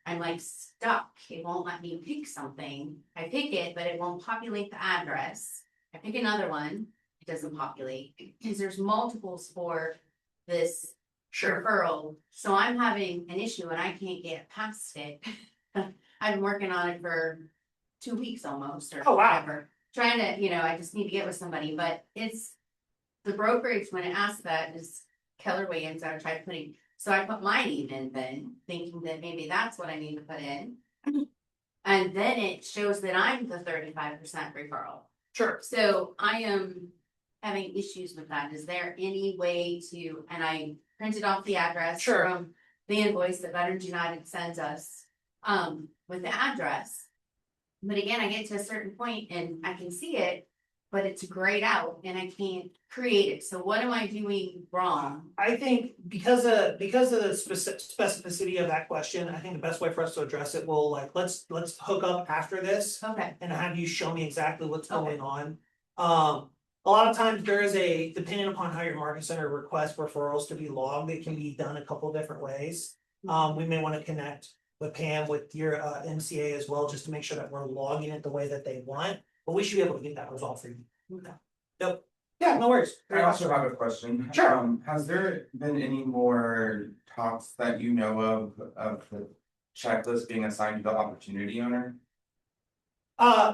I'm like stuck. It won't let me pick something. I pick it, but it won't populate the address. I pick another one, it doesn't populate because there's multiples for this referral. So I'm having an issue and I can't get past it. I've been working on it for 2 weeks almost or whatever. Trying to, I just need to get with somebody, but it's the brokerage when it asks that is Keller Williams. I tried putting, so I put my name in then, thinking that maybe that's what I need to put in. And then it shows that I'm the 35% referral. Sure. So I am having issues with that. Is there any way to, and I printed off the address from the invoice that Veterans United sends us with the address. But again, I get to a certain point and I can see it, but it's grayed out and I can't create it. So what am I doing wrong? I think because of the specificity of that question, I think the best way for us to address it will let's hook up after this. Okay, And have you show me exactly what's Okay. going on. A lot of times there is depending upon how your market center requests referrals to be logged, it can be done a couple different ways. We may want to connect with Pam with your MCA as well, just to make sure that we're logging it the way that they want, but we should be able to get that resolved for you. Okay. Yep, yeah, no worries. I also have a question. Sure. Has there been any more talks that you know of the checklist being assigned to the opportunity owner?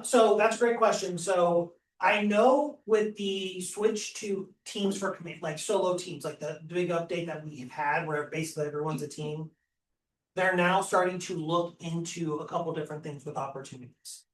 So that's a great question. So I know with the switch to teams for command, like solo teams, like the big update that we've had where basically everyone's a team. They're now starting to look into a couple different things with opportunities,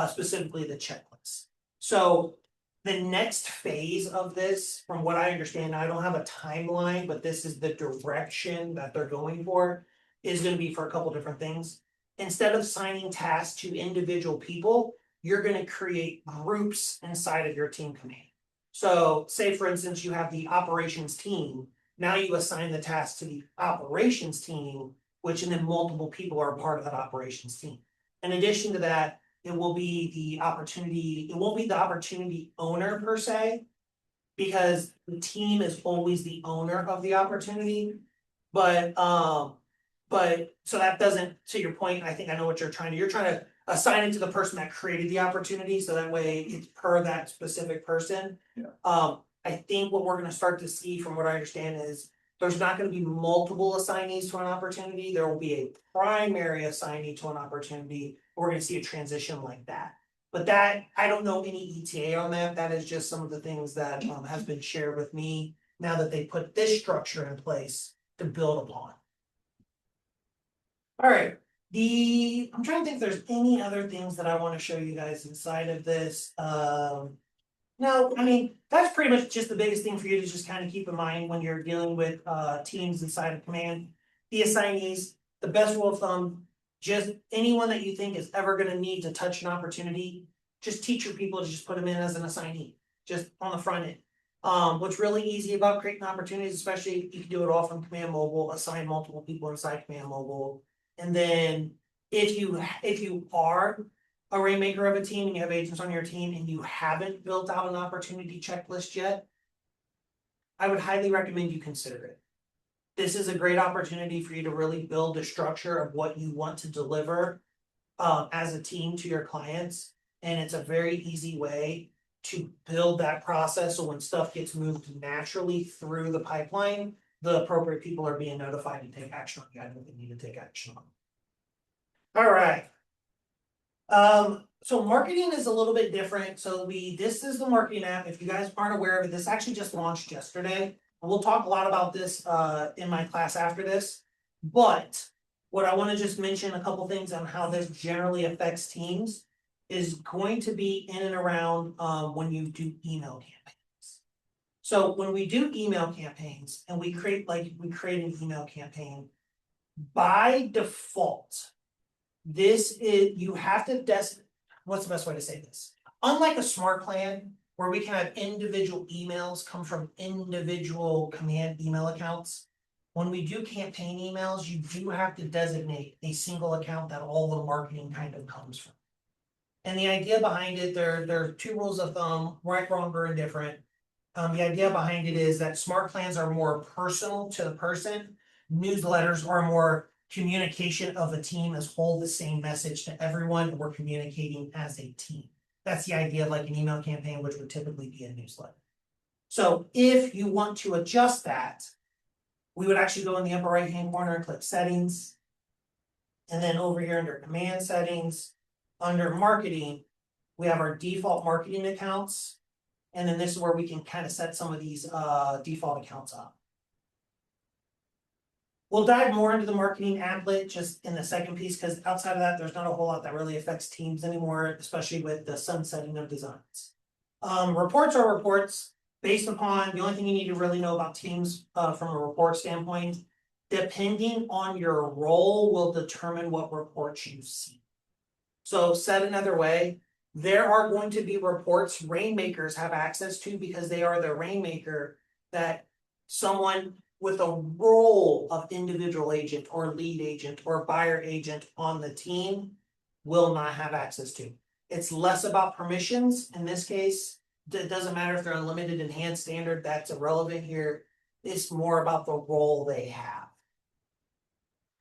specifically the checklist. So the next phase of this, from what I understand, I don't have a timeline, but this is the direction that they're going for, is gonna be for a couple different things. Instead of assigning tasks to individual people, you're gonna create groups inside of your team command. So say for instance, you have the operations team, now you assign the task to the operations team, which and then multiple people are a part of that operations team. In addition to that, it will be the opportunity, it won't be the opportunity owner per se. Because the team is always the owner of the opportunity. But so that doesn't, to your point, I think I know what you're trying to assign it to the person that created the opportunity, so that way it's per that specific person. Yeah. I think what we're gonna start to see from what I understand is there's not gonna be multiple assignees to an opportunity, there will be a primary assignee to an opportunity. We're gonna see a transition like that. But that, I don't know any ETA on that, that is just some of the things that has been shared with me now that they put this structure in place to build upon. Alright, I'm trying to think if there's any other things that I wanna show you guys inside of this, no, I mean, that's pretty much just the biggest thing for you to just kind of keep in mind when you're dealing with teams inside of command. The assignees, the best rule of thumb, just anyone that you think is ever gonna need to touch an opportunity, just teach your people to just put them in as an assignee, just on the front end. What's really easy about creating opportunities, especially you can do it all from command mobile, assign multiple people inside command mobile. And then if you are a rainmaker of a team and you have agents on your team and you haven't built out an opportunity checklist yet, I would highly recommend you consider it. This is a great opportunity for you to really build a structure of what you want to deliver as a team to your clients. And it's a very easy way to build that process, so when stuff gets moved naturally through the pipeline, the appropriate people are being notified to take action on the item they need to take action on. All right. So marketing is a little bit different. So this is the marketing app. If you guys aren't aware of it, this actually just launched yesterday. We'll talk a lot about this in my class after this. But what I want to just mention a couple things on how this generally affects teams is going to be in and around when you do email campaigns. So when we do email campaigns and we create an email campaign, by default, this is, you have to what's the best way to say this? Unlike a smart plan, where we can have individual emails come from individual command email accounts. When we do campaign emails, you do have to designate a single account that all the marketing kind of comes from. And the idea behind it, there are two rules of thumb, right, wrong, or indifferent. The idea behind it is that smart plans are more personal to the person. Newsletters are more communication of a team as whole, the same message to everyone, we're communicating as a team. That's the idea of like an email campaign, which would typically be a newsletter. So if you want to adjust that, we would actually go in the upper right hand corner and click settings. And then over here under command settings, under marketing, we have our default marketing accounts. And then this is where we can kind of set some of these default accounts up. We'll dive more into the marketing applet just in the second piece, because outside of that, there's not a whole lot that really affects teams anymore, especially with the sunsetting of designs. Reports are reports based upon the only thing you need to really know about teams from a report standpoint. Depending on your role will determine what reports you see. So said another way, There are going to be reports rainmakers have access to because they are the rainmaker that someone with a role of individual agent or lead agent or buyer agent on the team will not have access to. It's less about permissions in this case. It doesn't matter if they're unlimited, enhanced, standard, that's irrelevant here. It's more about the role they have.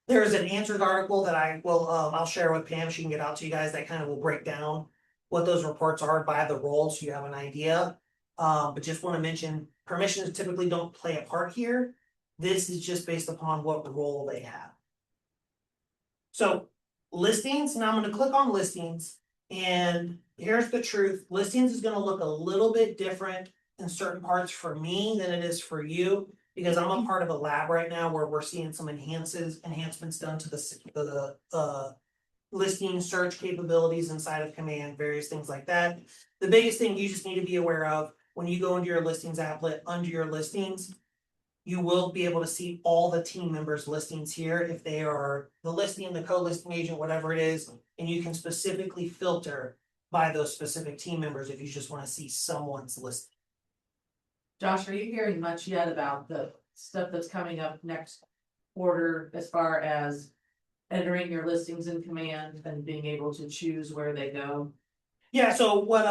There's an answers article that I will, I'll share with Pam, she can get out to you guys, that kind of will break down what those reports are by the role, so you have an idea. But just wanna mention, permissions typically don't play a part here. This is just based upon what role they have. So, listings, now I'm gonna click on listings, and here's the truth, listings is gonna look a little bit different in certain parts for me than it is for you. Because I'm a part of a lab right now where we're seeing some enhancements done to the listing search capabilities inside of Command, various things like that. The biggest thing you just need to be aware of when you go into your listings applet, under your listings, you will be able to see all the team members' listings here if they are the listing, the co-listing agent, whatever it is, and you can specifically filter by those specific team members if you just want to see someone's listing. Josh, are you hearing much yet about the stuff that's coming up next quarter as far as entering your listings in Command and being able to choose where they go? Yeah, so what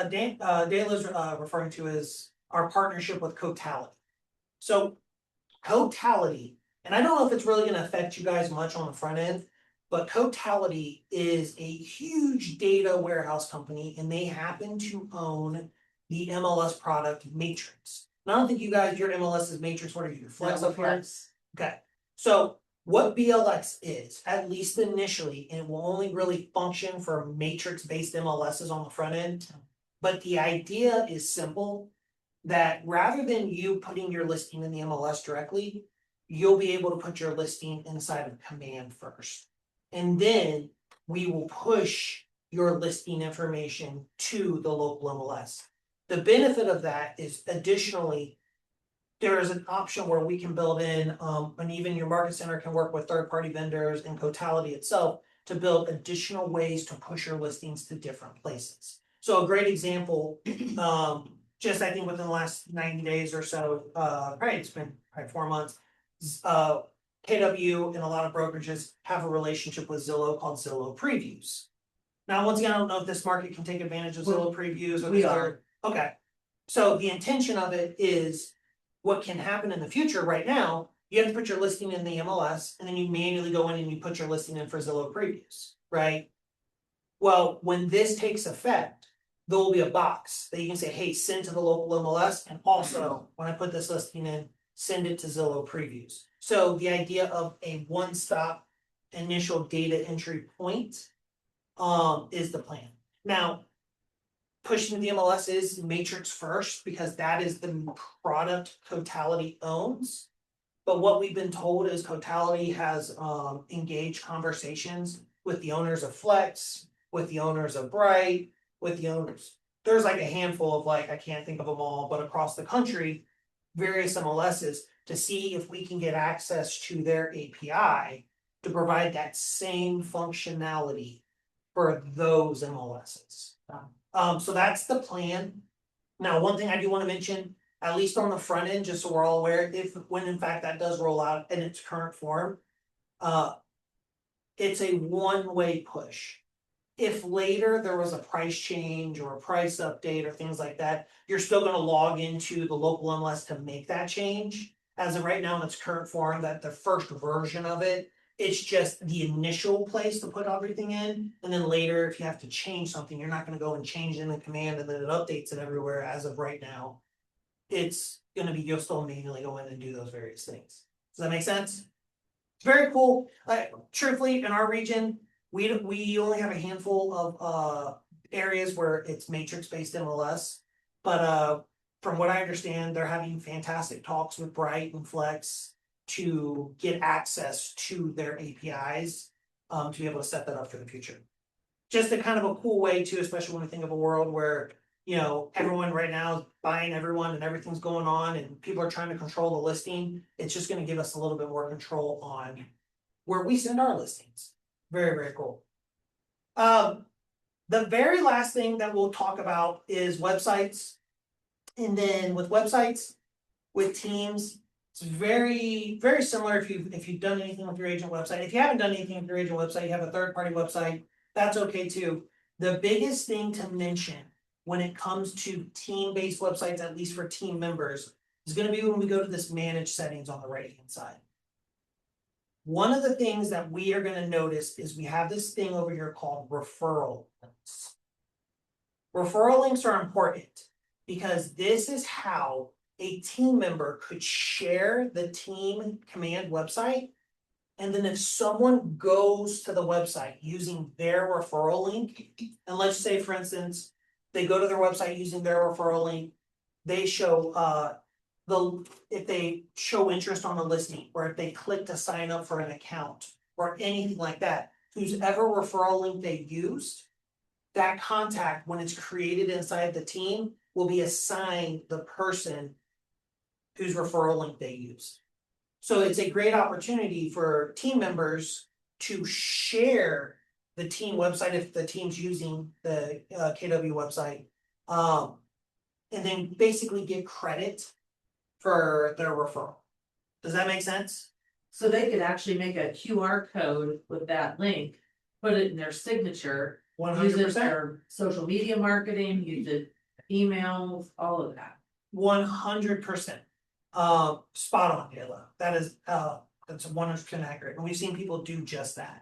Dale is referring to is our partnership with Cotality. So Cotality, and I don't know if it's really gonna affect you guys much on the front end, but Cotality is a huge data warehouse company and they happen to own the MLS product Matrix. And I don't think you guys, your MLS is Matrix, what are you, Flex up here? Okay, so what BLX is, at least initially, and it will only really function for matrix-based MLSs on the front end. But the idea is simple, that rather than you putting your listing in the MLS directly, you'll be able to put your listing inside of Command first. And then we will push your listing information to the local MLS. The benefit of that is additionally, there is an option where we can build in, and even your market center can work with third-party vendors and Cotality itself to build additional ways to push your listings to different places. So a great example, just I think within the last 90 days or so, probably it's been probably 4 months. KW and a lot of brokerages have a relationship with Zillow called Zillow Previews. Now, once again, I don't know if this market can take advantage of Zillow Previews or We these are. other. Okay, so the intention of it is what can happen in the future right now, you have to put your listing in the MLS and then you manually go in and you put your listing in for Zillow Previews, right? Well, when this takes effect, there will be a box that you can say, hey, send to the local MLS, and also when I put this listing in, send it to Zillow Previews. So the idea of a one-stop initial data entry point is the plan. Now, pushing the MLS is Matrix first because that is the product Cotality owns. But what we've been told is Cotality has engaged conversations with the owners of Flex, with the owners of Bright, with the owners. There's like a handful of I can't think of them all, but across the country, various MLSs to see if we can get access to their API to provide that same functionality for those MLSs. So that's the plan. Now, one thing I do want to mention, at least on the front end, just so we're all aware, when in fact that does roll out in its current form, it's a one-way push. If later there was a price change or a price update or things like that, you're still gonna log into the local MLS to make that change. As of right now in its current form, that the first version of it, it's just the initial place to put everything in. And then later, if you have to change something, you're not gonna go and change it in the command and then it updates it everywhere as of right now. It's gonna be, you'll still manually go in and do those various things. Does that make sense? It's very cool. Truthfully, in our region, we only have a handful of areas where it's matrix-based MLS. But from what I understand, they're having fantastic talks with Bright and Flex to get access to their APIs to be able to set that up for the future. Just a kind of a cool way too, especially when we think of a world where, you know, everyone right now is buying everyone and everything's going on and people are trying to control the listing. It's just going to give us a little bit more control on where we send our listings. Very, very cool. The very last thing that we'll talk about is websites. And then with websites, with teams, it's very, very similar if you've done anything with your agent website. If you haven't done anything with your agent website, you have a third-party website, that's okay too. The biggest thing to mention when it comes to team-based websites, at least for team members, is gonna be when we go to this manage settings on the right-hand side. One of the things that we are gonna notice is we have this thing over here called referral links. Referral links are important because this is how a team member could share the team command website. And then if someone goes to the website using their referral link, and let's say, for instance, they go to their website using their referral link, they show if they show interest on the listing, or if they click to sign up for an account, or anything like that, whoever referral link they used, that contact, when it's created inside the team, will be assigned the person whose referral link they use. So it's a great opportunity for team members to share the team website if the team's using the KW website. And then basically get credit for their referral. Does that make sense? So they could actually make a QR code with that link, put it in their signature, use 100%. it for social media marketing, use it emails, all of that. 100%. Spot on, Kayla. That is that's 100% accurate, and we've seen people do just that.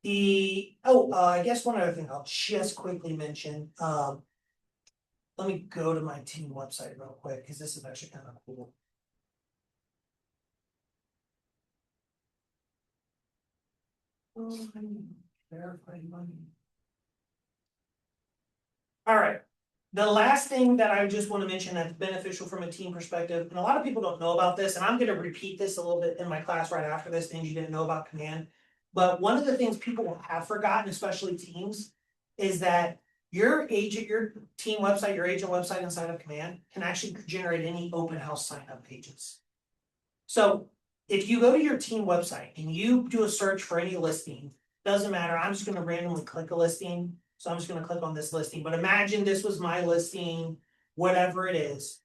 I guess one other thing I'll just quickly mention. Let me go to my team website real quick because this is actually kind of cool. Verify money. All right. The last thing that I just want to mention that's beneficial from a team perspective, and a lot of people don't know about this, and I'm going to repeat this a little bit in my class right after this, things you didn't know about command. But one of the things people have forgotten, especially teams, is that your agent, your team website, your agent website inside of command can actually generate any open house sign up pages. So if you go to your team website and you do a search for any listing, doesn't matter, I'm just going to randomly click a listing. So I'm just gonna click on this listing, but imagine this was my listing, whatever it is.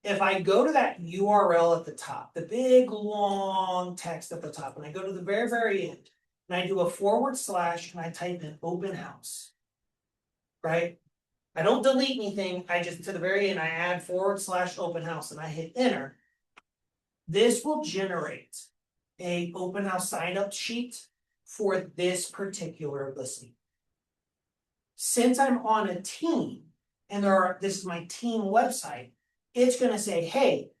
If I go to that URL at the top, the big long text at the top, and I go to the very, very end, and I do a / and I type in open house. Right? I don't delete anything, I just to the very end, I add / open house and I hit enter. This will generate a open house sign up sheet for this particular listing. Since I'm on a team and this is my team website, it's gonna say, hey,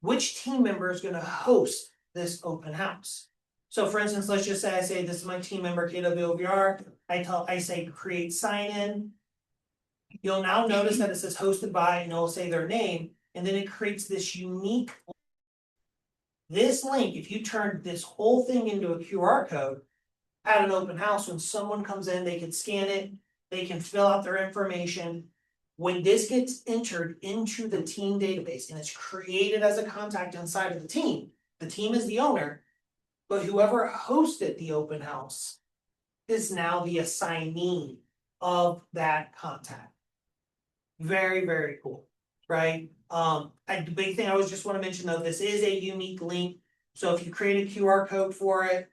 which team member is gonna host this open house? So for instance, let's just say I say this is my team member KWGC. I say create sign in. You'll now notice that it says hosted by and it'll say their name, and then it creates this unique. This link, if you turn this whole thing into a QR code at an open house, when someone comes in, they can scan it. They can fill out their information. When this gets entered into the team database and it's created as a contact inside of the team is the owner, but whoever hosted the open house is now the assignee of that contact. Very, very cool, right? The big thing I just want to mention though, this is a unique link. So if you create a QR code for it,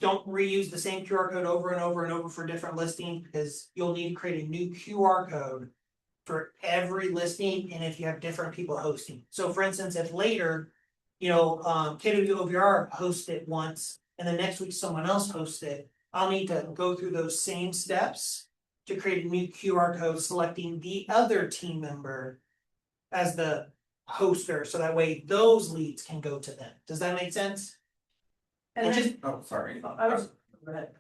don't reuse the same QR code over and over and over for different listings because you'll need to create a new QR code for every listing and if you have different people hosting. So for instance, if later, KWGC hosts it once and the next week someone else hosts it, I'll need to go through those same steps to create a new QR code selecting the other team member as the hoster. So that way those leads can go to them. Does that make sense? And just, Oh, sorry. I was, go ahead.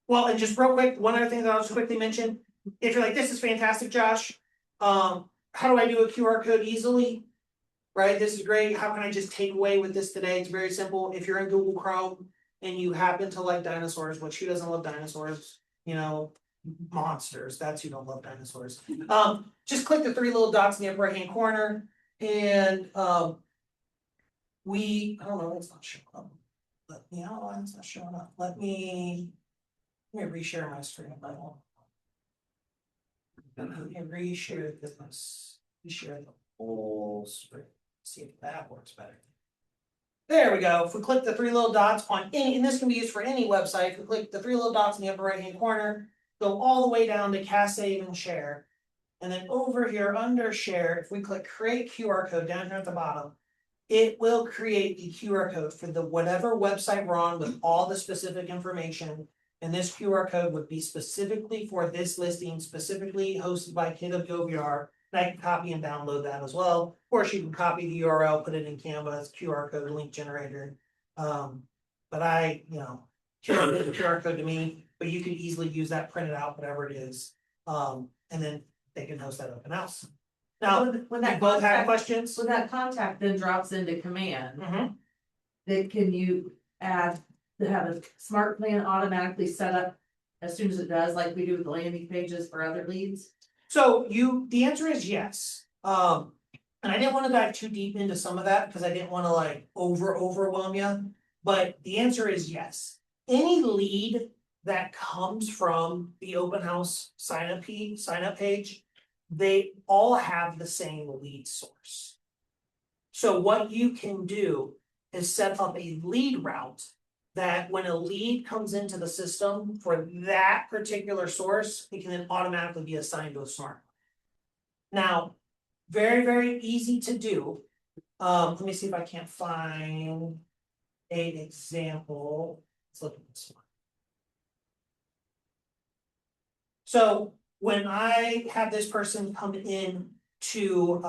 well, and just real quick, one other thing that I'll just quickly mention, if you're like, this is fantastic, Josh. How do I do a QR code easily? Right, this is great. How can I just take away with this today? It's very simple. If you're in Google Chrome and you happen to like dinosaurs, which who doesn't love dinosaurs? Monsters, that's who don't love dinosaurs. Just click the 3 little dots in the upper right hand corner and I don't know, it's not showing up. It's not showing up. Let me Let me reshare my screen. Let me reshare this, reshare the whole screen, see if that works better. There we go. If we click the three little dots on any, and this can be used for any website, if we click the three little dots in the upper right hand corner, go all the way down to cast, save, and share. And then over here under share, if we click create QR code down here at the bottom, it will create the QR code for the whatever website we're on with all the specific information. And this QR code would be specifically for this listing, specifically hosted by KWGC. And I can copy and download that as well. Of course, you can copy the URL, put it in Canva as QR code link generator. But I, the QR code to me, but you can easily use that, print it out, whatever it is. And then they can host that open house. Now, When we that both have contact, questions. when that contact then drops into command, Mhm. then can you add, to have a smart plan automatically set up as soon as it does, like we do with the landing pages for other leads? So the answer is yes. And I didn't want to dive too deep into some of that because I didn't want to like overwhelm you. But the answer is yes. Any lead that comes from the open house sign up page, they all have the same lead source. So what you can do is set up a lead route that when a lead comes into the system for that particular source, it can then automatically be assigned to a smart. Now, very, very easy to do. Let me see if I can't find an example. Let's look at this one. So when I have this person come in to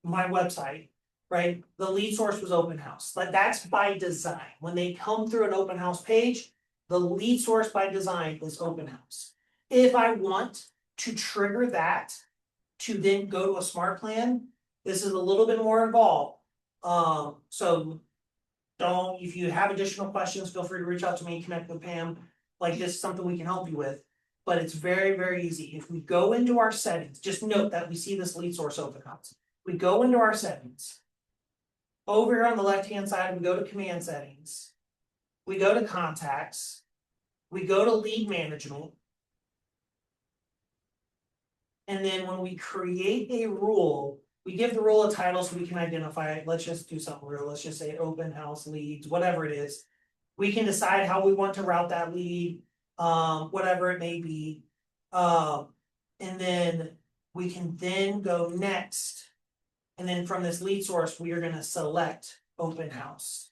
my website, right? The lead source was open house, but that's by design. When they come through an open house page, the lead source by design is open house. If I want to trigger that to then go to a smart plan, this is a little bit more involved. So if you have additional questions, feel free to reach out to me, connect with Pam. Like this is something we can help you with. But it's very, very easy. If we go into our settings, just note that we see this lead source open house. We go into our settings. Over here on the left-hand side, we go to command settings. We go to contacts. We go to lead management. And then when we create a rule, we give the rule a title so we can identify it. Let's just do something real. Let's just say open house leads, whatever it is. We can decide how we want to route that lead, whatever it may be. And then we can then go next. And then from this lead source, we are going to select open house.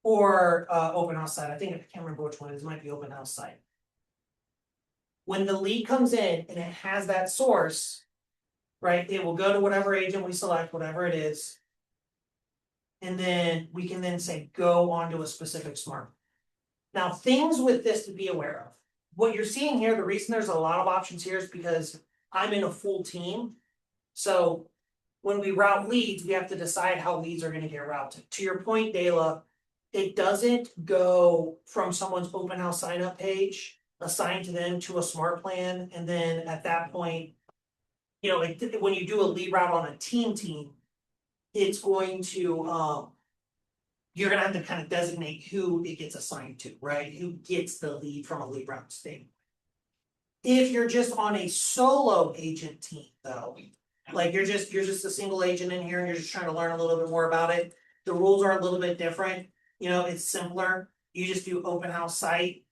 Or open house site. I can't remember which one it is. It might be open house site. When the lead comes in and it has that source, right, it will go to whatever agent we select, whatever it is. And then we can then say go onto a specific smart. Now, things with this to be aware of. What you're seeing here, the reason there's a lot of options here is because I'm in a full team. So when we route leads, we have to decide how leads are going to get routed. To your point, Dela, it doesn't go from someone's open house sign up page assigned to them to a smart plan. And then at that point, when you do a lead route on a team, it's going to, you're gonna have to kind of designate who it gets assigned to, right? Who gets the lead from a lead route standpoint. If you're just on a solo agent team though, like you're just a single agent in here and you're just trying to learn a little bit more about it, the rules are a little bit different. It's simpler. You just do open house site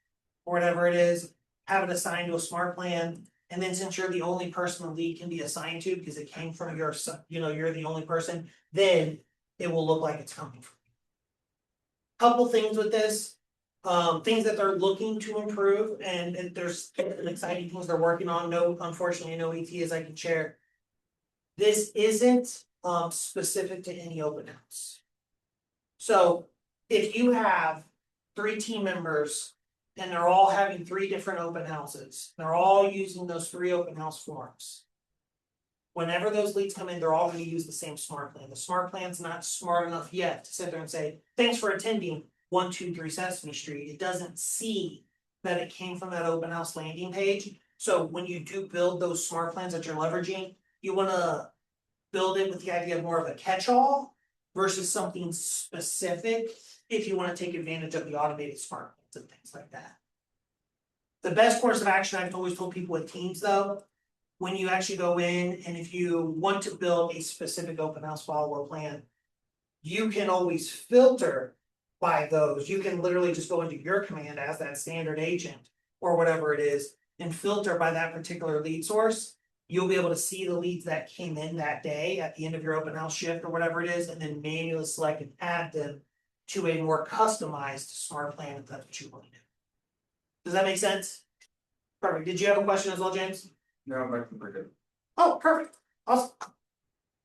or whatever it is, have it assigned to a smart plan. And then since you're the only person the lead can be assigned to because it came from your, you're the only person, then it will look like it's coming from you. Couple things with this, things that they're looking to improve, and there's exciting things they're working on. Unfortunately, no ETAs I can share. This isn't specific to any open house. So if you have 3 team members and they're all having 3 different open houses, they're all using those 3 open house forms. Whenever those leads come in, they're all going to use the same smart plan. The smart plan's not smart enough yet to sit there and say, thanks for attending 123 Sesame Street. It doesn't see that it came from that open house landing page. So when you do build those smart plans that you're leveraging, you want to build it with the idea of more of a catch-all versus something specific if you want to take advantage of the automated smart plan. and things like that. The best course of action I've always told people with teams though, when you actually go in and if you want to build a specific open house follower plan, you can always filter by those. You can literally just go into your command as that standard agent or whatever it is and filter by that particular lead source. You'll be able to see the leads that came in that day at the end of your open house shift or whatever it is, and then manually select and add them to a more customized smart plan if that's what you want to do. Does that make sense? Perfect. Did you have a question as well, James? No, but we're good. Oh, perfect. Awesome.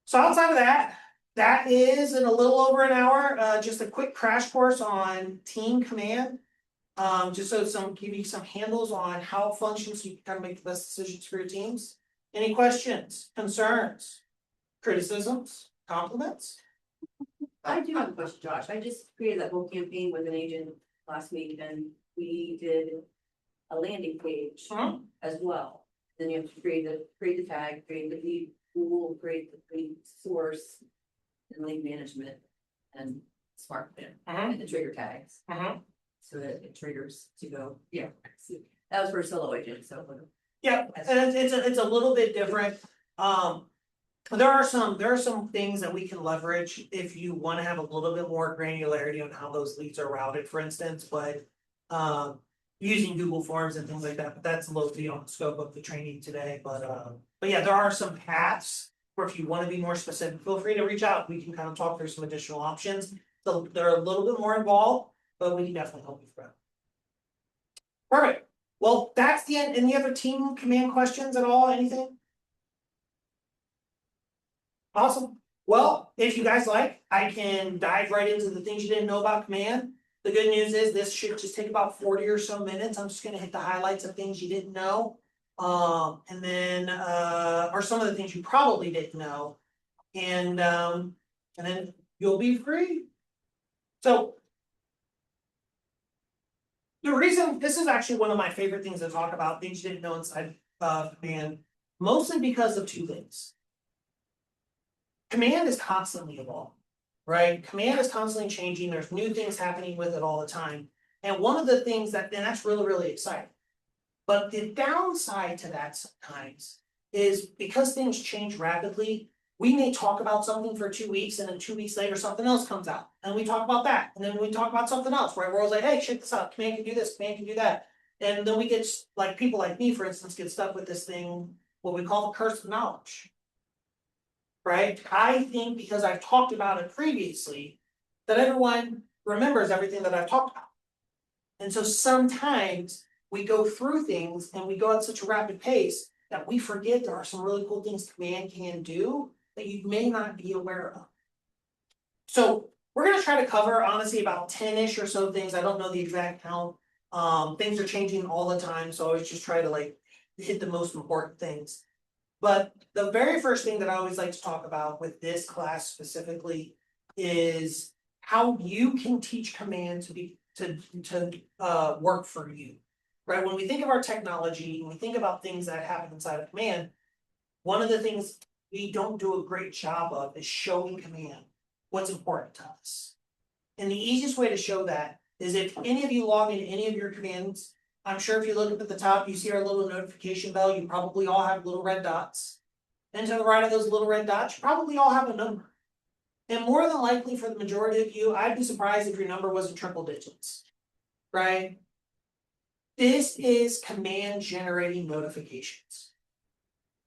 So outside of that, that is in a little over an hour, just a quick crash course on team command. Just so give you some handles on how it functions, so you can kind of make the best decisions for your teams. Any questions, concerns, criticisms, compliments? I do have a question, Josh. I just created that whole campaign with an agent last week and we did a landing page as well. Then you have to create the tag, create the lead pool, create the lead source and lead management and smart plan and the trigger tags. So that it triggers to go. Yeah. That was for a solo agent, so. Yeah, and it's a little bit different. There are some things that we can leverage if you want to have a little bit more granularity on how those leads are routed, for instance, but using Google Forms and things like that, but that's a little beyond the scope of the training today. But yeah, there are some paths where if you want to be more specific, feel free to reach out. We can kind of talk through some additional options. So they're a little bit more involved, but we can definitely help you through. Perfect. Well, that's the end. Any other team command questions at all? Anything? Awesome. Well, if you guys like, I can dive right into the things you didn't know about command. The good news is this should just take about 40 or so minutes. I'm just gonna hit the highlights of things you didn't know. And then or some of the things you probably didn't know. And then you'll be free. So the reason this is actually one of my favorite things to talk about, things you didn't know inside command, mostly because of two things. Command is constantly evolving, right? Command is constantly changing. There's new things happening with it all the time. And one of the things and that's really, really exciting. But the downside to that sometimes is because things change rapidly, we may talk about something for 2 weeks and then 2 weeks later something else comes out. And we talk about that. And then we talk about something else, right? We're always like, hey, check this out. Command can do this, command can do that. And then we get like people like me, for instance, get stuck with this thing, what we call the curse of knowledge. Right? I think because I've talked about it previously, that everyone remembers everything that I've talked about. And so sometimes we go through things and we go at such a rapid pace that we forget there are some really cool things command can do that you may not be aware of. So we're gonna try to cover honestly about 10-ish or so things. I don't know the exact count. Things are changing all the time, so I always just try to like hit the most important things. But the very first thing that I always like to talk about with this class specifically is how you can teach command to work for you. Right? When we think of our technology, when we think about things that happen inside of command, one of the things we don't do a great job of is showing command what's important to us. And the easiest way to show that is if any of you log into any of your commands, I'm sure if you look up at the top, you see our little notification bell, you probably all have little red dots. And to the right of those little red dots, you probably all have a number. And more than likely for the majority of you, I'd be surprised if your number wasn't triple digits, right? This is command generating notifications.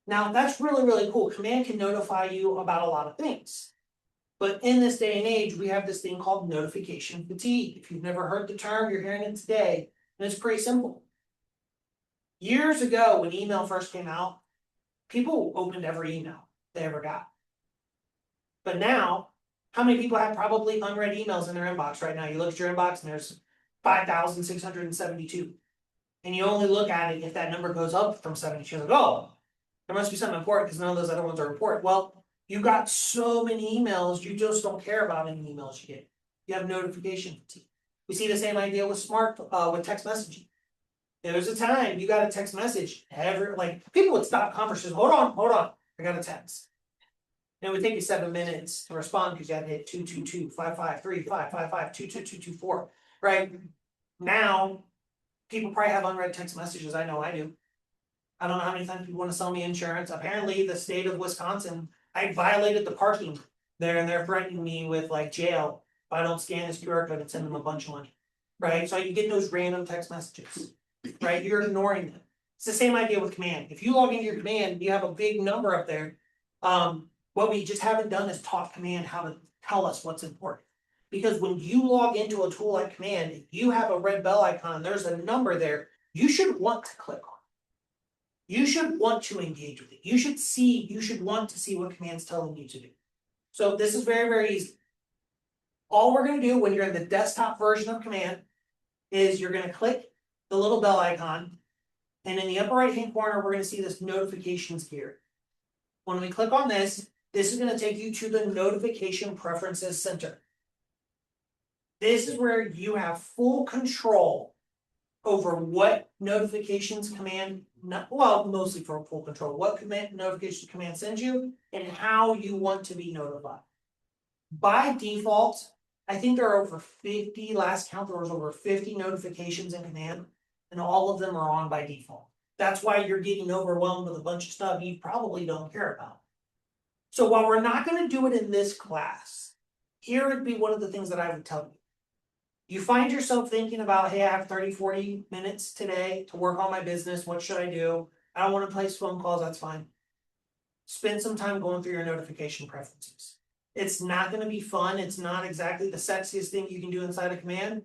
Now that's really, really cool. Command can notify you about a lot of things. But in this day and age, we have this thing called notification fatigue. If you've never heard the term, you're hearing it today. And it's pretty simple. Years ago, when email first came out, people opened every email they ever got. But now, how many people have probably unread emails in their inbox right now? You look at your inbox and there's 5,672. And you only look at it if that number goes up from 72. Like, oh, there must be something important because none of those other ones are important. Well, you got so many emails, you just don't care about any emails you get. You have notification fatigue. We see the same idea with with text messaging. There was a time you got a text message, people would stop conversations. Hold on, I got a text. And it would take you 7 minutes to respond because you had to hit 222-553-555-22224, right? now, people probably have unread text messages, I know I do. I don't know how many times people wanna sell me insurance, apparently the state of Wisconsin, I violated the parking there and they're threatening me with like jail. If I don't scan this QR code and send them a bunch of money, right? So you get those random text messages, right? You're ignoring them. It's the same idea with command. If you log into your command, you have a big number up there. What we just haven't done is taught command how to tell us what's important. Because when you log into a tool like command, if you have a red bell icon, there's a number there, you should want to click on. You should want to engage with it. You should want to see what command's telling you to do. So this is very, very easy. All we're gonna do when you're in the desktop version of command is you're gonna click the little bell icon. And in the upper right hand corner, we're gonna see this notifications gear. When we click on this, this is gonna take you to the notification preferences center. This is where you have full control over what notifications command, well, mostly for full control, what command notifications command sends you and how you want to be notified. By default, I think there are over 50, last count there was over 50 notifications in command, and all of them are on by default. That's why you're getting overwhelmed with a bunch of stuff you probably don't care about. So while we're not gonna do it in this class, here would be one of the things that I would tell you. You find yourself thinking about, hey, I have 30, 40 minutes today to work on my business, what should I do? I don't wanna place phone calls, that's fine. Spend some time going through your notification preferences. It's not gonna be fun, it's not exactly the sexiest thing you can do inside of command,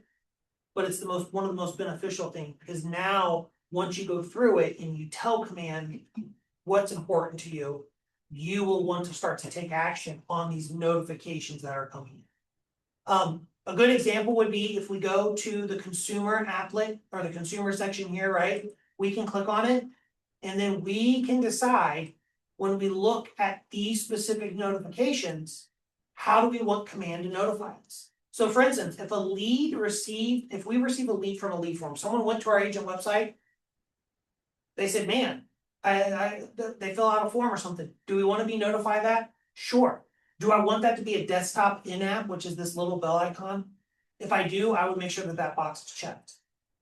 but it's one of the most beneficial things, because now, once you go through it and you tell command what's important to you, you will want to start to take action on these notifications that are coming in. A good example would be if we go to the consumer applet or the consumer section here, right? We can click on it and then we can decide when we look at these specific notifications, how do we want command to notify us? So for instance, if we receive a lead from a lead form, someone went to our agent website, they said, man, they fill out a form or something. Do we want to be notified that? Sure. Do I want that to be a desktop in-app, which is this little bell icon? If I do, I would make sure that that box is checked.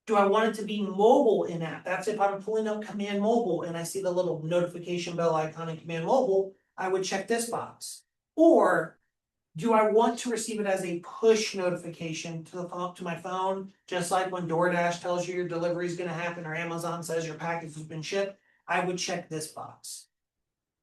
Do I want it to be mobile in-app? That's if I'm pulling up command mobile and I see the little notification bell icon in command mobile, I would check this box. Or do I want to receive it as a push notification to my phone, just like when DoorDash tells you your delivery is going to happen or Amazon says your package has been shipped? I would check this box.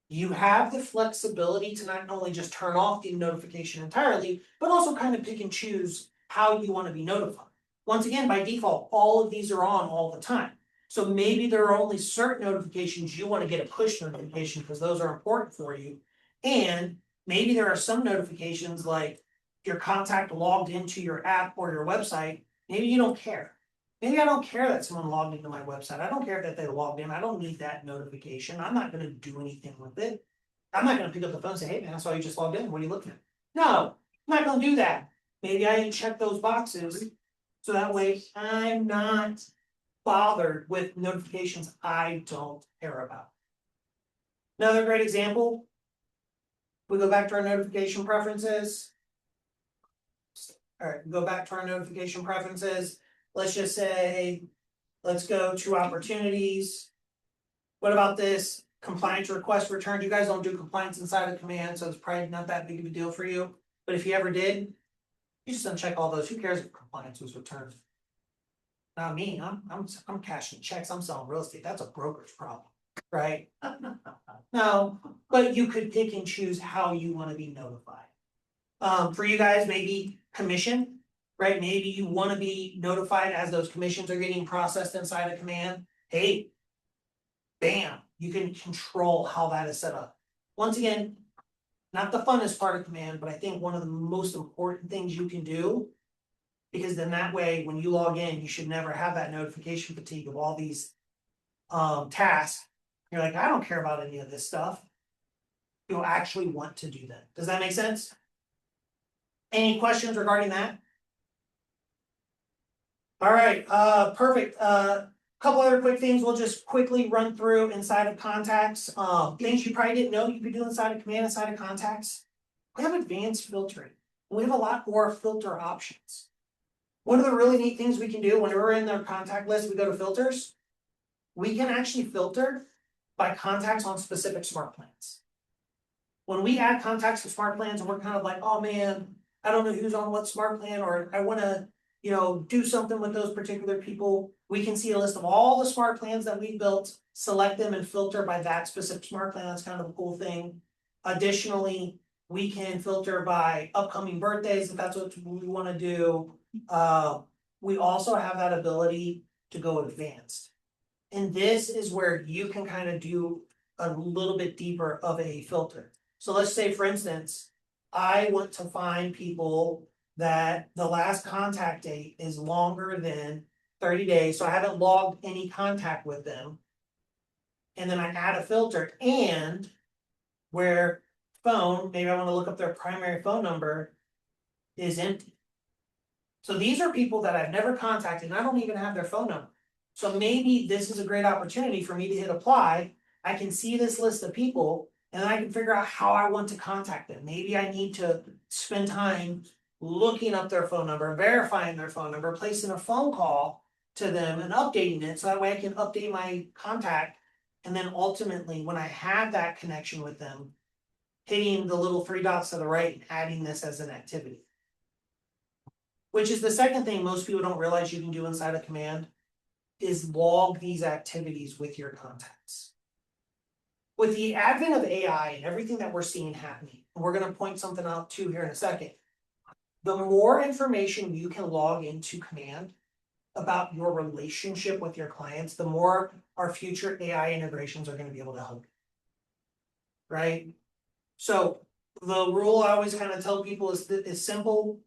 You have the flexibility to not only just turn off the notification entirely, but also kind of pick and choose how you want to be notified. Once again, by default, all of these are on all the time. So maybe there are only certain notifications you want to get a push notification because those are important for you. And maybe there are some notifications like your contact logged into your app or your website, maybe you don't care. Maybe I don't care that someone logged into my website. I don't care that they logged in. I don't need that notification. I'm not gonna do anything with it. I'm not gonna pick up the phone and say, hey man, I saw you just logged in. What are you looking at? No, I'm not gonna do that. Maybe I didn't check those boxes. So that way I'm not bothered with notifications I don't care about. Another great example. We go back to our notification preferences. All right, go back to our notification preferences. Let's just say, let's go to opportunities. What about this compliance request returned? You guys don't do compliance inside of command, so it's probably not that big of a deal for you. But if you ever did, you just uncheck all those. Who cares if compliance was returned? Not me. I'm cashing checks. I'm selling real estate. That's a broker's problem, right? No, but you could pick and choose how you want to be notified. For you guys, maybe commission. Right, maybe you want to be notified as those commissions are getting processed inside of command. Hey, bam, you can control how that is set up. Once again, not the funnest part of command, but I think one of the most important things you can do, because then that way, when you log in, you should never have that notification fatigue of all these tasks. You're like, I don't care about any of this stuff. You'll actually want to do that. Does that make sense? Any questions regarding that? All right, perfect. Couple other quick things we'll just quickly run through inside of contacts. Things you probably didn't know you could do inside of command, inside of contacts. We have advanced filtering. We have a lot more filter options. One of the really neat things we can do when we're in their contact list, we go to filters. We can actually filter by contacts on specific smart plans. When we add contacts to smart plans and we're kind of like, oh man, I don't know who's on what smart plan, or I wanna, do something with those particular people. We can see a list of all the smart plans that we've built, select them and filter by that specific smart plan. That's kind of a cool thing. Additionally, we can filter by upcoming birthdays if that's what we wanna do. We also have that ability to go advanced. And this is where you can kind of do a little bit deeper of a filter. So let's say, for instance, I want to find people that the last contact date is longer than 30 days, so I haven't logged any contact with them. And then I add a filter, and where phone, maybe I want to look up their primary phone number, is empty. So these are people that I've never contacted, and I don't even have their phone number. So maybe this is a great opportunity for me to hit apply. I can see this list of people and I can figure out how I want to contact them. Maybe I need to spend time looking up their phone number, verifying their phone number, placing a phone call to them and updating it so that way I can update my contact. And then ultimately, when I have that connection with them, hitting the little 3 dots to the right and adding this as an activity. Which is the second thing most people don't realize you can do inside of Command, is log these activities with your contacts. With the advent of AI and everything that we're seeing happening, and we're gonna point something out too here in a second. The more information you can log into Command about your relationship with your clients, the more our future AI integrations are gonna be able to help. Right? So the rule I always kind of tell people is simple.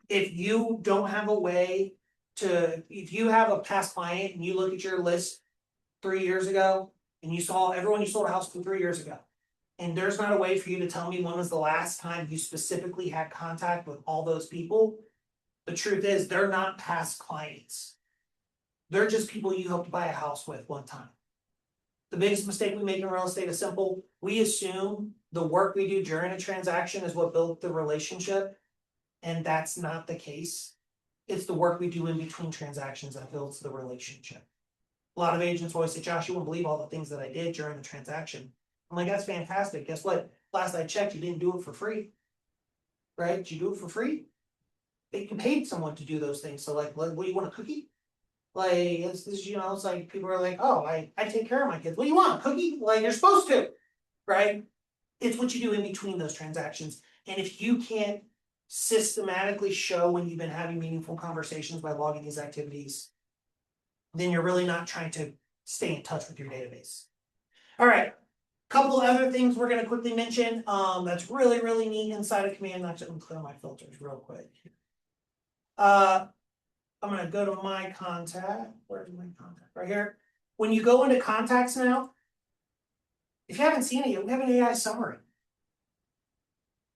If you don't have a way to, if you have a past client and you look at your list 3 years ago and you saw everyone you sold a house to 3 years ago, and there's not a way for you to tell me when was the last time you specifically had contact with all those people, the truth is they're not past clients. They're just people you helped buy a house with one time. The biggest mistake we make in real estate is simple. We assume the work we do during a transaction is what built the relationship, and that's not the case. It's the work we do in between transactions that builds the relationship. A lot of agents always say, Josh, you won't believe all the things that I did during the transaction. I'm like, that's fantastic. Guess what? Last I checked, you didn't do it for free. Right? Did you do it for free? You paid someone to do those things. So like, what do you want, a cookie? Like, it's it's like people are like, oh, I take care of my kids. What do you want, a cookie? Like, you're supposed to, right? It's what you do in between those transactions. And if you can't systematically show when you've been having meaningful conversations by logging these activities, then you're really not trying to stay in touch with your database. All right, couple other things we're going to quickly mention that's really neat inside of Command. I'm going to clear my filters real quick. I'm going to go to my contact. Where's my contact? Right here. When you go into contacts now, if you haven't seen it yet, we have an AI summary.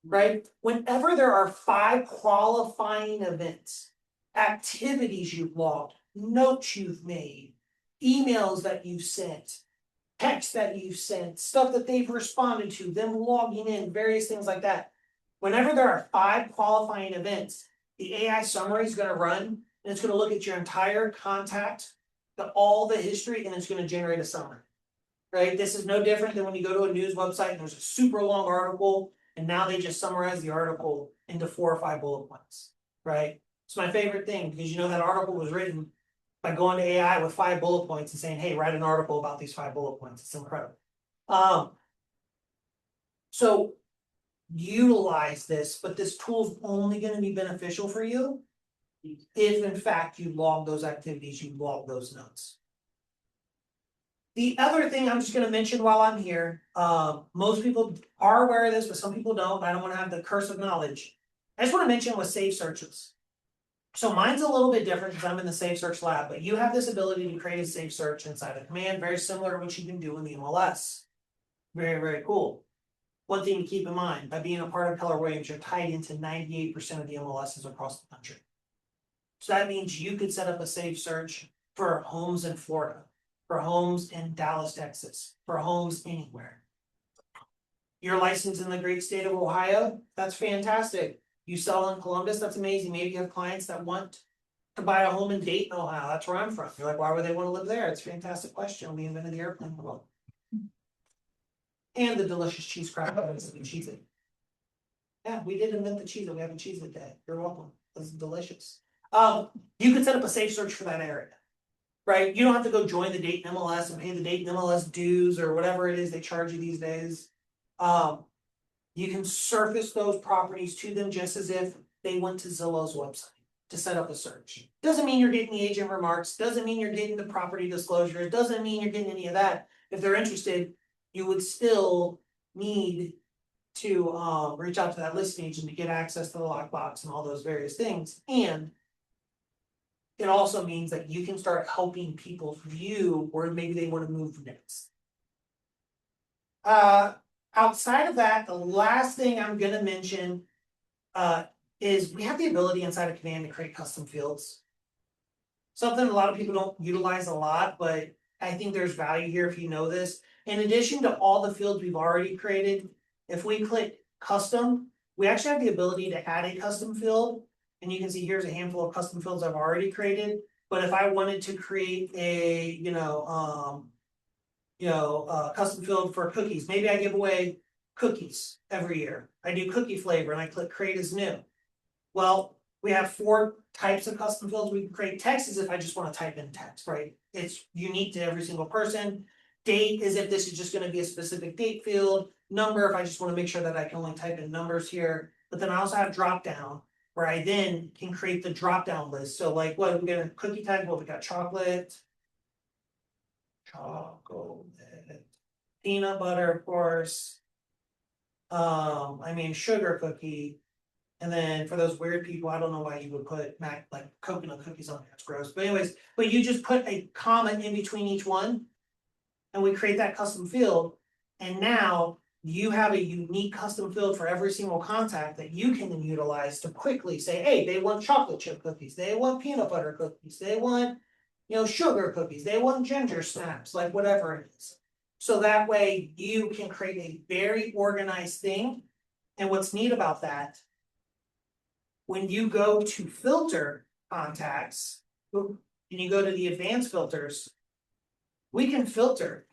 Right? Whenever there are 5 qualifying events, activities you've logged, notes you've made, emails that you've sent, texts that you've sent, stuff that they've responded to, them logging in, various things like that. Whenever there are 5 qualifying events, the AI summary is going to run, and it's going to look at your entire contact, all the history, and it's going to generate a summary. Right? This is no different than when you go to a news website and there's a super long article, and now they just summarize the article into 4 or 5 bullet points. Right? It's my favorite thing because that article was written by going to AI with 5 bullet points and saying, hey, write an article about these 5 bullet points. It's incredible. So utilize this, but this tool is only going to be beneficial for you if in fact you log those activities, you log those notes. The other thing I'm just going to mention while I'm here, most people are aware of this, but some people don't. I don't want to have the curse of knowledge. I just want to mention with save searches. So mine's a little bit different because I'm in the Save Search lab, but you have this ability to create a Save Search inside of Command, very similar to what you can do in the MLS. Very cool. One thing to keep in mind, by being a part of Keller Williams, you're tied into 98% of the MLSs across the country. So that means you could set up a Save Search for homes in Florida, for homes in Dallas, Texas, for homes anywhere. You're licensed in the great state of Ohio, that's fantastic. You sell in Columbus, that's amazing. Maybe you have clients that want to buy a home in Dayton, Ohio. That's where I'm from. You're like, why would they want to live there? It's a fantastic question. We invented the airplane. Well, and the delicious cheese crackers and cheese it. Yeah, we did invent the cheese it. We have a cheese it day. You're welcome. This is delicious. You could set up a safe search for that area. Right? You don't have to go join the Dayton MLS and pay the Dayton MLS dues or whatever it is they charge you these days. You can surface those properties to them just as if they went to Zillow's website to set up a search. Doesn't mean you're getting the agent remarks, doesn't mean you're getting the property disclosure, it doesn't mean you're getting any of that. If they're interested, you would still need to reach out to that listing agent to get access to the lockbox and all those various things. And it also means that you can start helping people view where maybe they want to move next. Outside of that, the last thing I'm gonna mention is we have the ability inside of Command to create custom fields. Something a lot of people don't utilize a lot, but I think there's value here if you know this. In addition to all the fields we've already created, if we click custom, we actually have the ability to add a custom field. And you can see here's a handful of custom fields I've already created. But if I wanted to create a, custom field for cookies, maybe I give away cookies every year. I do cookie flavor and I click create as new. Well, we have 4 types of custom fields. We can create text as if I just want to type in text, right? It's unique to every single person. Date is if this is just going to be a specific date field. Number, if I just want to make sure that I can only type in numbers here. But then I also have drop down where I then can create the drop down list. So like what we got a cookie type, well, we got chocolate, peanut butter, of course. Sugar cookie. And then for those weird people, I don't know why you would put like coconut cookies on there. It's gross. But anyways, but you just put a comma in between each one. And we create that custom field. And now you have a unique custom field for every single contact that you can then utilize to quickly say, hey, they want chocolate chip cookies, they want peanut butter cookies, they want, sugar cookies, they want ginger snaps, like whatever it is. So that way you can create a very organized thing. And what's neat about that, when you go to filter contacts, and you go to the advanced filters, we can filter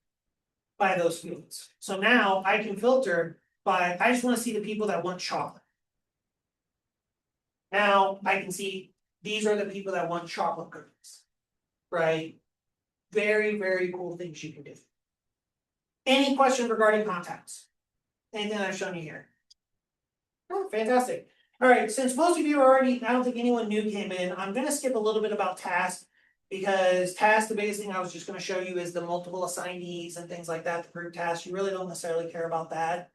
by those fields. So now I can filter by, I just want to see the people that want chocolate. Now I can see these are the people that want chocolate cookies, right? Very, very cool things you can do. Any questions regarding contacts? Anything I've shown you here? Oh, fantastic. All right, since most of you are already, I don't think anyone new came in, I'm gonna skip a little bit about tasks. Because tasks, the biggest thing I was just going to show you is the multiple assignees and things like that, the group tasks. You really don't necessarily care about that.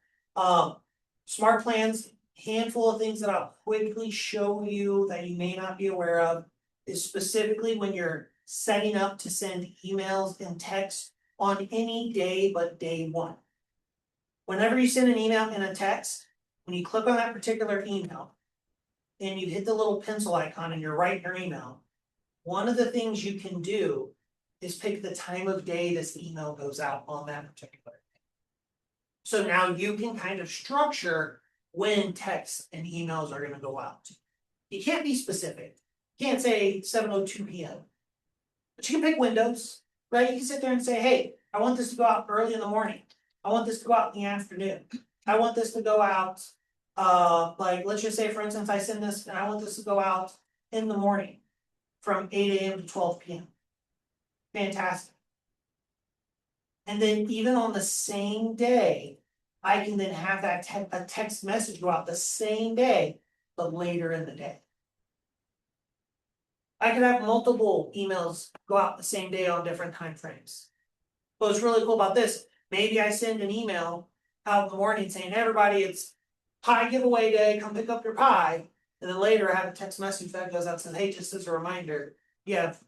Smart plans, handful of things that I'll quickly show you that you may not be aware of is specifically when you're setting up to send emails and text on any day but day 1. Whenever you send an email and a text, when you click on that particular email and you hit the little pencil icon and you're writing your email, one of the things you can do is pick the time of day this email goes out on that particular day. So now you can kind of structure when texts and emails are going to go out. You can't be specific. You can't say 7:02 p.m. But you can pick windows, right? You can sit there and say, hey, I want this to go out early in the morning. I want this to go out in the afternoon. I want this to go out, let's just say, for instance, I send this and I want this to go out in the morning. From 8 a.m. to 12 p.m. Fantastic. And then even on the same day, I can then have that a text message go out the same day, but later in the day. I could have multiple emails go out the same day on different time frames. But what's really cool about this, maybe I send an email out in the morning saying, everybody, it's pie giveaway day, come pick up your pie. And then later I have a text message that goes out and says, hey, just as a reminder, you have,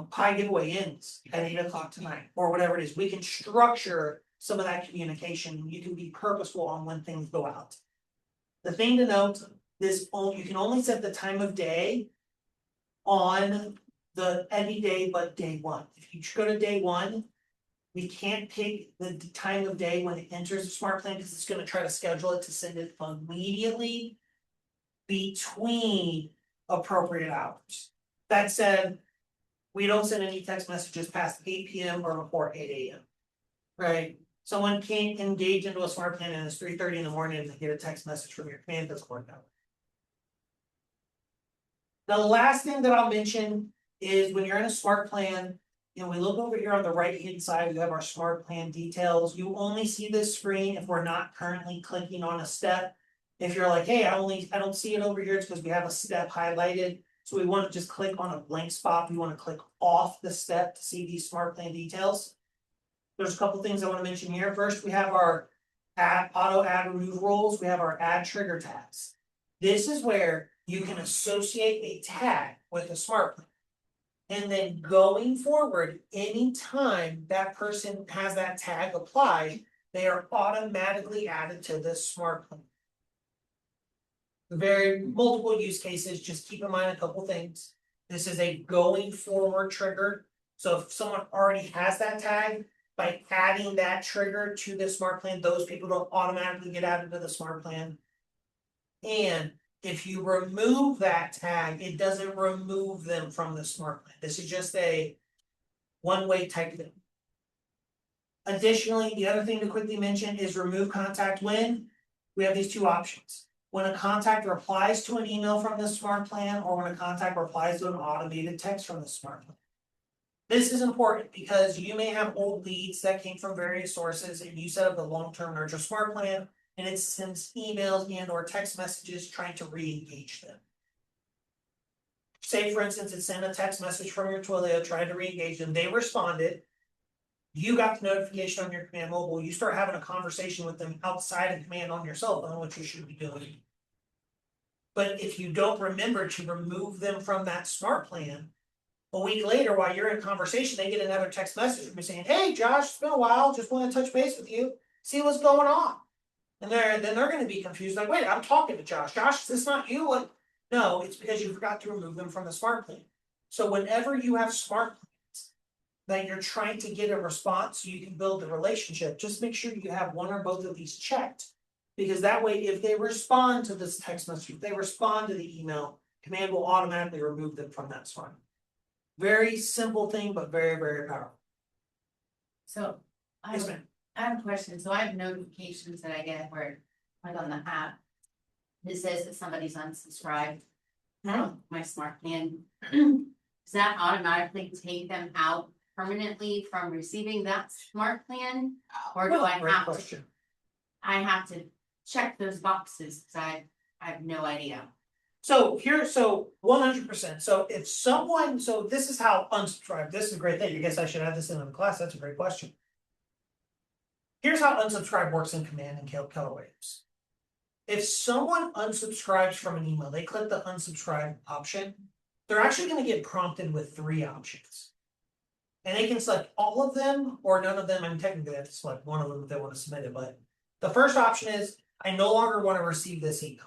pie giveaway ends at 8 o'clock tonight, or whatever it is. We can structure some of that communication. You can be purposeful on when things go out. The thing to note, you can only set the time of day on the any day but day 1. If you go to day 1, we can't pick the time of day when it enters the smart plan because it's going to try to schedule it to send it immediately between appropriate hours. That said, we don't send any text messages past 8 p.m. or before 8 a.m. Right? Someone can't engage into a smart plan and it's 3:30 in the morning and they get a text message from your command, doesn't work out. The last thing that I'll mention is when you're in a smart plan, we look over here on the right-hand side, we have our smart plan details. You only see this screen if we're not currently clicking on a step. If you're like, hey, I don't see it over here, it's because we have a step highlighted. So we want to just click on a blank spot. We want to click off the step to see these smart plan details. There's a couple things I want to mention here. First, we have our auto add remove rules. We have our add trigger tags. This is where you can associate a tag with a smart plan. And then going forward, anytime that person has that tag applied, they are automatically added to this smart plan. Very multiple use cases, just keep in mind a couple things. This is a going forward trigger. So if someone already has that tag, by adding that trigger to the smart plan, those people don't automatically get added to the smart plan. And if you remove that tag, it doesn't remove them from the smart plan. This is just a one-way type thing. Additionally, the other thing to quickly mention is remove contact when we have these two options. When a contact replies to an email from the smart plan or when a contact replies to an automated text from the smart plan. This is important because you may have old leads that came from various sources and you set up a long-term nurture smart plan and it sends emails and or text messages trying to re-engage them. Say for instance, it sent a text message from your Twilio trying to re-engage them, they responded. You got the notification on your command mobile, you start having a conversation with them outside of command on your cell phone, which you should be doing. But if you don't remember to remove them from that smart plan, a week later, while you're in conversation, they get another text message from you saying, hey, Josh, it's been a while, just want to touch base with you, see what's going on. And then they're going to be confused, like, wait, I'm talking to Josh. Josh, is this not you? Like, no, it's because you forgot to remove them from the smart plan. So whenever you have smart plans that you're trying to get a response so you can build the relationship, just make sure you have one or both of these checked. Because that way, if they respond to this text message, if they respond to the email, command will automatically remove them from that smart plan. Very simple thing, but very, very powerful. So I Yes, have, ma'am. I have a question. So I have notifications that I get where, like on the app. It says that somebody's unsubscribed from my smart plan. Does that automatically take them out permanently from receiving that smart plan? Or do I Great have to, question. check those boxes? Cause I have no idea. So 100%. So if someone, so this is how unsubscribe, this is a great thing. I guess I should add this in the class. That's a great question. Here's how unsubscribe works in command and Keller Williams. If someone unsubscribes from an email, they click the unsubscribe option, they're actually going to get prompted with 3 options. And they can select all of them or none of them. I mean, technically they have to select one of them if they want to submit it, but the first option is I no longer want to receive this email.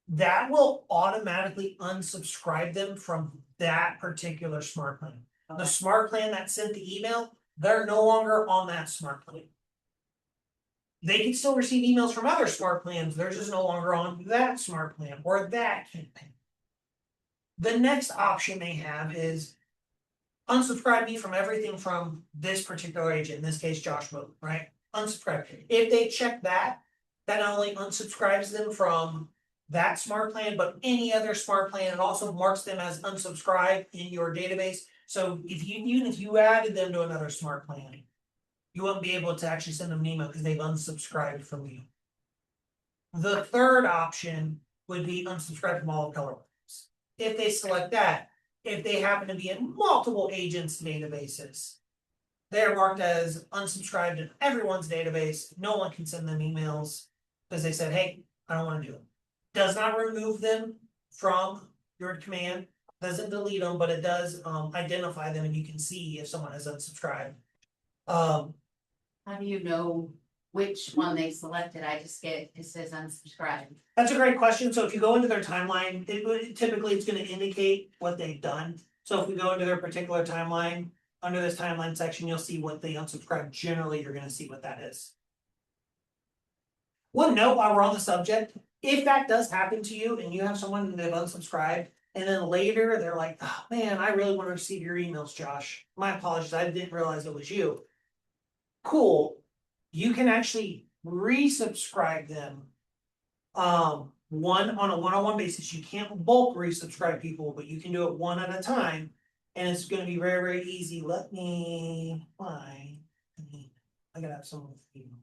That will automatically unsubscribe them from that particular smart plan. The smart plan that sent the email, they're no longer on that smart plan. They can still receive emails from other smart plans, they're just no longer on that smart plan or that campaign. The next option they have is unsubscribe me from everything from this particular agent, in this case Josh Boatman, right? Unsubscribe. If they check that, that not only unsubscribes them from that smart plan, but any other smart plan, it also marks them as unsubscribed in your database. So even if you added them to another smart plan, you wouldn't be able to actually send them an email because they've unsubscribed from you. The third option would be unsubscribe from all of Keller Williams. If they select that, if they happen to be in multiple agents' databases, they're marked as unsubscribed in everyone's database. No one can send them emails because they said, hey, I don't want to do it. Does not remove them from your command, doesn't delete them, but it does identify them and you can see if someone has unsubscribed. How do you know which one they selected? I just get, it says unsubscribed. That's a great question. So if you go into their timeline, typically it's going to indicate what they've done. So if we go into their particular timeline, under this timeline section, you'll see what they unsubscribed. Generally, you're going to see what that is. One note while we're on the subject, if that does happen to you and you have someone that they've unsubscribed, And then later, they're like, oh man, I really want to receive your emails, Josh. My apologies, I didn't realize it was you. Cool. You can actually resubscribe them. On a one-on-one basis. You can't bulk resubscribe people, but you can do it one at a time. And it's gonna be very, very easy. Let me find. I gotta have someone with email.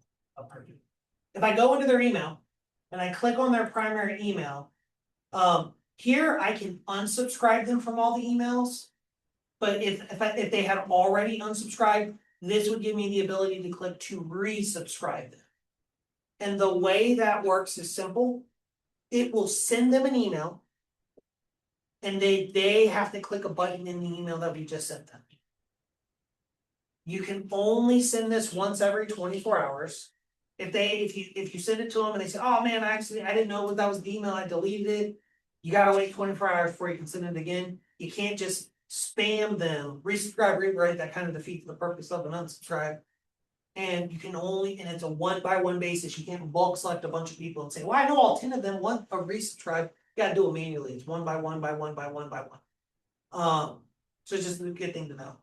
If I go into their email and I click on their primary email, here I can unsubscribe them from all the emails. But if they had already unsubscribed, this would give me the ability to click to resubscribe them. And the way that works is simple. It will send them an email. And they have to click a button in the email that we just sent them. You can only send this once every 24 hours. If you send it to them and they say, oh man, I didn't know that was the email, I deleted it. You gotta wait 24 hours before you can send it again. You can't just spam them, resubscribe, rewrite, that kind of defeats the purpose of an unsubscribe. And you can only, and it's a one-by-one basis. You can't bulk select a bunch of people and say, well, I know all 10 of them want a resubscribe. You gotta do it manually. It's one by one by one by one by one. So it's just a good thing to know.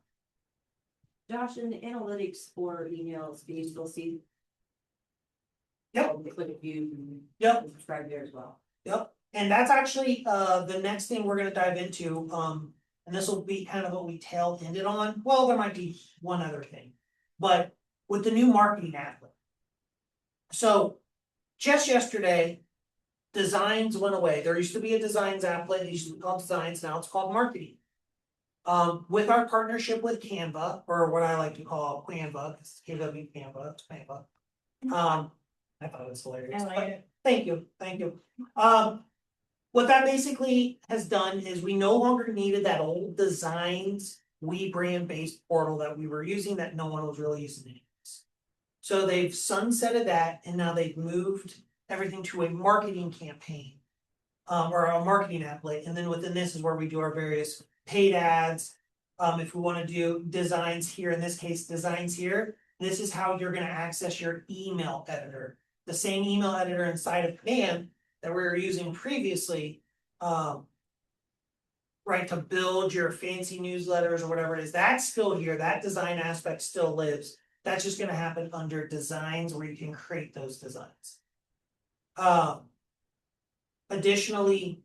Josh, in the analytics for emails, can you still see? Yep. Click a view and Yep. subscribe there as well. Yep. And that's actually the next thing we're gonna dive into. And this will be kind of what we tail ended on. Well, there might be one other thing, but with the new marketing applet. So just yesterday, designs went away. There used to be a designs applet, it used to be called designs, now it's called marketing. With our partnership with Canva, or what I like to call Canva, because KW Canva, it's Canva. I thought it was hilarious. I like it. Thank you. What that basically has done is we no longer needed that old designs, we brand based portal that we were using that no one was really using anyways. So they've sunsetted that and now they've moved everything to a marketing campaign. Or a marketing applet, and then within this is where we do our various paid ads. If we want to do designs here, in this case, designs here, this is how you're gonna access your email editor. The same email editor inside of Command that we were using previously. Right, to build your fancy newsletters or whatever it is, that's still here, that design aspect still lives. That's just gonna happen under designs where you can create those designs. Additionally,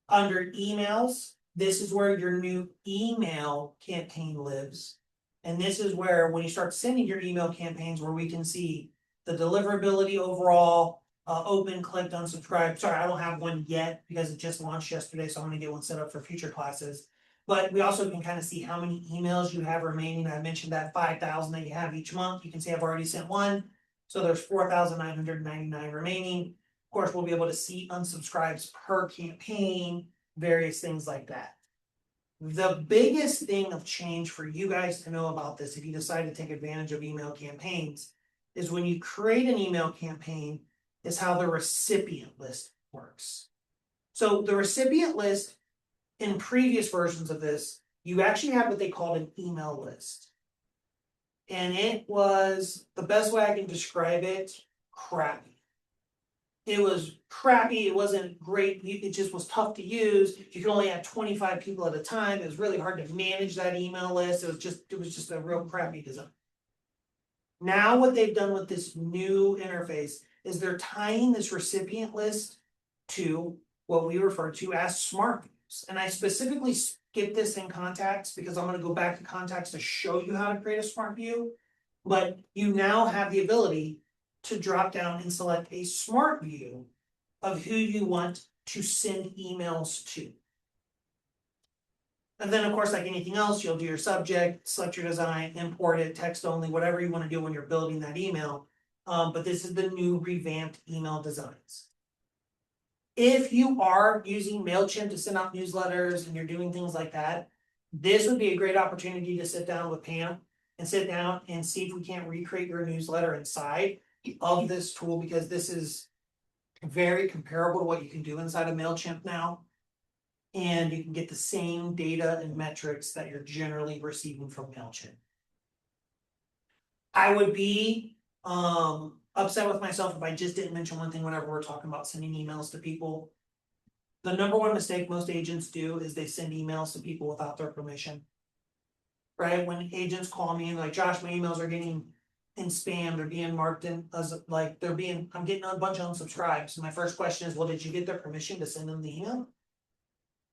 under emails, this is where your new email campaign lives. And this is where, when you start sending your email campaigns, where we can see the deliverability overall, open, clicked, unsubscribed. Sorry, I don't have one yet because it just launched yesterday, so I'm gonna get one set up for future classes. But we also can kind of see how many emails you have remaining. I mentioned that 5,000 that you have each month. You can see I've already sent one. So there's 4,999 remaining. Of course, we'll be able to see unsubscribes per campaign, various things like that. The biggest thing of change for you guys to know about this, if you decide to take advantage of email campaigns, is when you create an email campaign, is how the recipient list works. So the recipient list, in previous versions of this, you actually had what they called an email list. And it was, the best way I can describe it, crappy. It was crappy, it wasn't great, it just was tough to use. You could only have 25 people at a time. It was really hard to manage that email list. It was just a real crappy design. Now what they've done with this new interface is they're tying this recipient list to what we refer to as smart views. And I specifically skip this in contacts because I'm gonna go back to contacts to show you how to create a smart view. But you now have the ability to drop down and select a smart view of who you want to send emails to. And then, of course, like anything else, you'll do your subject, select your design, import it, text only, whatever you want to do when you're building that email. But this is the new revamped email designs. If you are using MailChimp to send out newsletters and you're doing things like that, this would be a great opportunity to sit down with Pam and sit down and see if we can't recreate your newsletter inside of this tool, because this is very comparable to what you can do inside of MailChimp now. And you can get the same data and metrics that you're generally receiving from MailChimp. I would be upset with myself if I just didn't mention one thing whenever we're talking about sending emails to people. the number one mistake most agents do is they send emails to people without their permission. Right, when agents call me and like, Josh, my emails are getting in spam, they're being marked in as like, I'm getting a bunch of unsubscribes. And my first question is, well, did you get their permission to send them the email?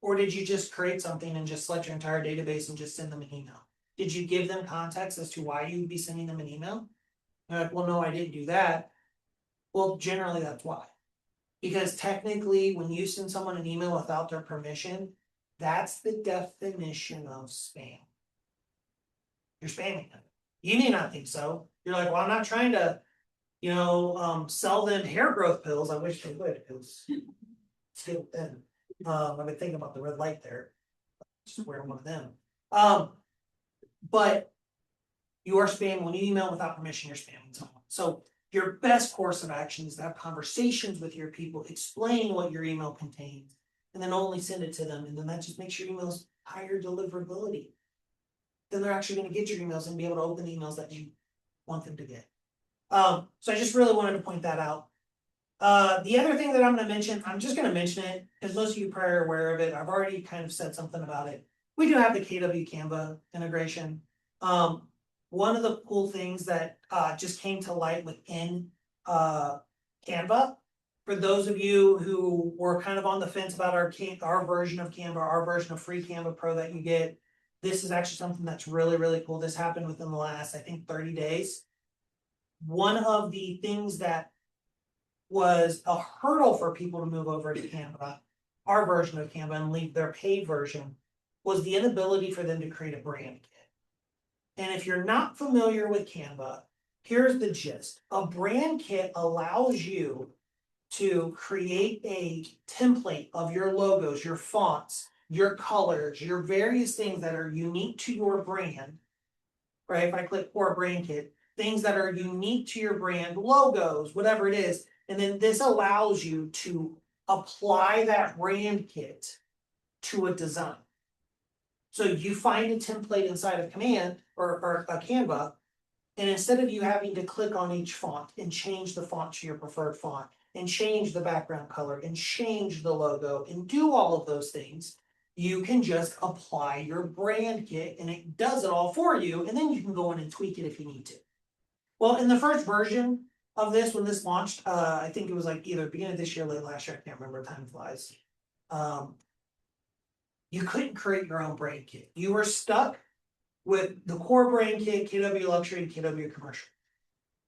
Or did you just create something and just select your entire database and just send them an email? Did you give them context as to why you would be sending them an email? They're like, well, no, I didn't do that. Well, generally that's why. Because technically, when you send someone an email without their permission, that's the definition of spam. You're spamming them. You may not think so. You're like, well, I'm not trying to, sell them hair growth pills. I wish they would, because it's getting thin. I've been thinking about the red light there. Just wear one of them. But you are spamming. When you email without permission, you're spamming someone. So your best course of action is to have conversations with your people, explain what your email contains, and then only send it to them. And then that just makes your emails higher deliverability. Then they're actually going to get your emails and be able to open the emails that you want them to get. So I just really wanted to point that out. The other thing that I'm going to mention, I'm just going to mention it because most of you probably are aware of it. I've already kind of said something about it. We do have the KW Canva integration. One of the cool things that just came to light within Canva, for those of you who were kind of on the fence about our version of Canva, our version of free Canva Pro that you get, this is actually something that's really, really cool. This happened within the last, I think, 30 days. One of the things that was a hurdle for people to move over to Canva, our version of Canva, and leave their paid version, was the inability for them to create a brand kit. And if you're not familiar with Canva, here's the gist. A brand kit allows you to create a template of your logos, your fonts, your colors, your various things that are unique to your brand. Right? If I click for a brand kit, things that are unique to your brand, logos, whatever it is. And then this allows you to apply that brand kit to a design. So you find a template inside of Command or a Canva, and instead of you having to click on each font and change the font to your preferred font, and change the background color, and change the logo, and do all of those things, you can just apply your brand kit and it does it all for you, and then you can go in and tweak it if you need to. Well, in the first version of this, when this launched, I think it was like either beginning of this year, late last year, I can't remember, time flies. You couldn't create your own brand kit. You were stuck with the core brand kit, KW Luxury, and KW Commercial.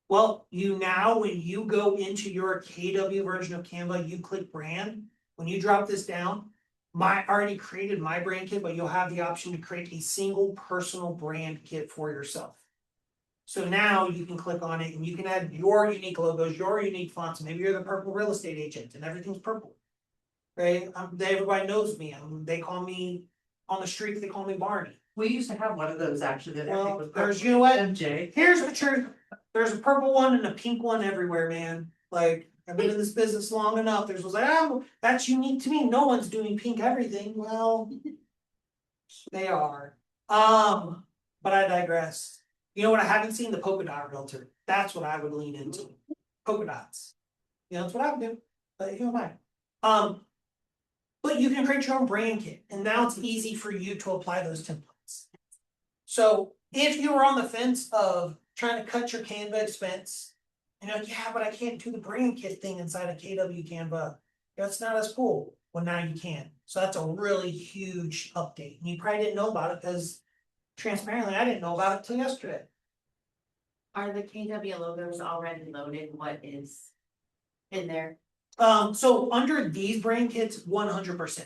Well, when you go into your KW version of Canva, you click brand. When you drop this down, I already created my brand kit, but you'll have the option to create a single personal brand kit for yourself. So now you can click on it and you can add your unique logos, your unique fonts. Maybe you're the purple real estate agent and everything's purple. Right? Everybody knows me. They call me on the street, they call me Barney. We used to have one of those actually. Well, there's, you know what? MJ. Here's the truth. There's a purple one and a pink one everywhere, man. Like, I've been in this business long enough. There's was like, that's unique to me. No one's doing pink everything. Well, they are. But I digress. You know what? I haven't seen the polka dot realtor. That's what I would lean into. Polka dots. That's what I would do. But who am I? But you can create your own brand kit, and now it's easy for you to apply those templates. So if you were on the fence of trying to cut your Canva expense, and you're like, yeah, but I can't do the brand kit thing inside of KW Canva. That's not as cool. Well, now you can. So that's a really huge update. And you probably didn't know about it because transparently, I didn't know about it till yesterday. Are the KW logos already loaded? What is in there? So under these brand kits, 100%.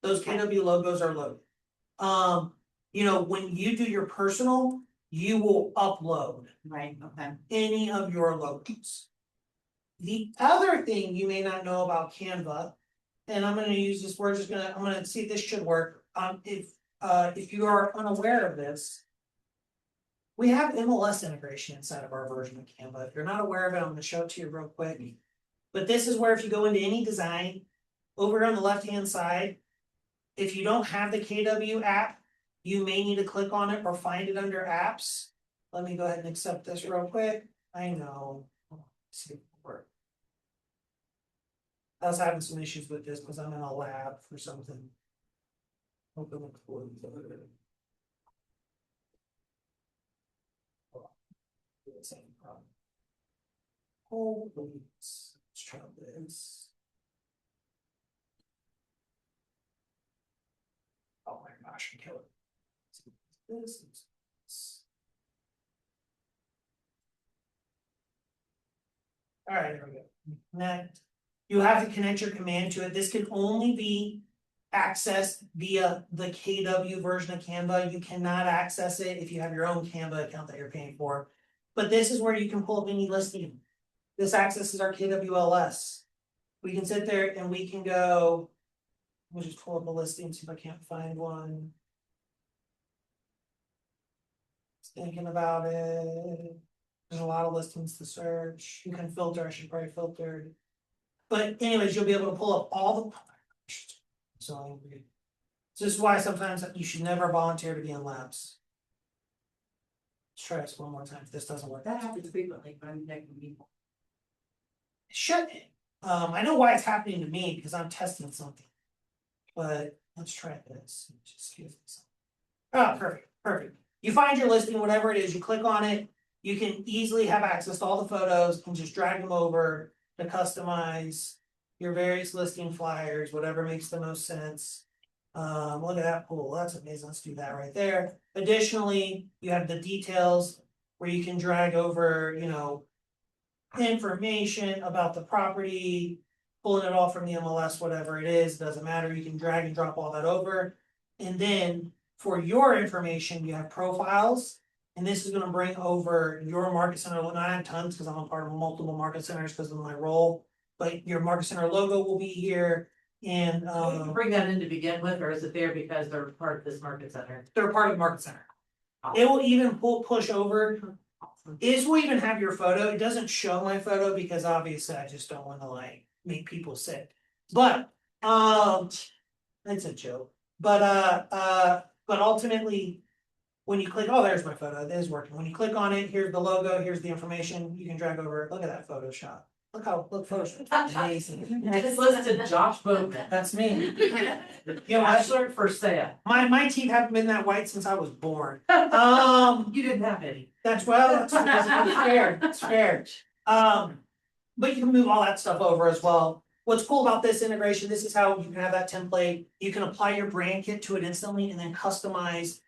Those KW logos are loaded. When you do your personal, you will upload Right, okay. any of your logos. The other thing you may not know about Canva, and I'm gonna use this, I'm gonna see if this should work. If you are unaware of this, we have MLS integration inside of our version of Canva. If you're not aware of it, I'm gonna show it to you real quick. But this is where if you go into any design, over on the left-hand side, if you don't have the KW app, you may need to click on it or find it under apps. Let me go ahead and accept this real quick. I know. Let's see if it works. I was having some issues with this because I'm in a lab for something. Open and close. Same problem. Holy, let's try this. Oh my gosh, I'm killing. This. All right, there we go. Connect. You have to connect your command to it. This can only be accessed via the KW version of Canva. You cannot access it if you have your own Canva account that you're paying for. But this is where you can pull up any listing. This accesses our KWLS. We can sit there and we can go. Let me just pull up a listing, see if I can't find one. Thinking about it. There's a lot of listings to search. You can filter, I should probably filter. But anyways, you'll be able to pull up all the. So angry. This is why sometimes you should never volunteer to be in labs. Let's try this one more time. If this doesn't work. That happens frequently when I'm connecting people. Shut it. I know why it's happening to me because I'm testing something. But let's try this. Just give it some. Oh, perfect, perfect. You find your listing, whatever it is, you click on it. You can easily have access to all the photos and just drag them over to customize your various listing flyers, whatever makes the most sense. Look at that pool. That's amazing. Let's do that right there. Additionally, you have the details where you can drag over, information about the property, pulling it all from the MLS, whatever it is, doesn't matter. You can drag and drop all that over. And then for your information, you have profiles. And this is going to bring over your market center. Well, I have tons because I'm a part of multiple market centers because of my role. But your market center logo will be here. And So you bring that in to begin with, or is it there because they're part of this market center? they're part of the market center. It will even push over. This will even have your photo. It doesn't show my photo because obviously I just don't want to make people sick. But it's a joke. But ultimately, when you click, oh, there's my photo. It is working. When you click on it, here's the logo. Here's the information. You can drag over. Look at that Photoshop. Look Photoshop. Amazing. It's listed Josh Boatman. That's me. Bachelor for sale. My teeth haven't been that white since I was born. You didn't have any. That's fair. It's fair. But you can move all that stuff over as well. What's cool about this integration, this is how you can have that template. You can apply your brand kit to it instantly and then customize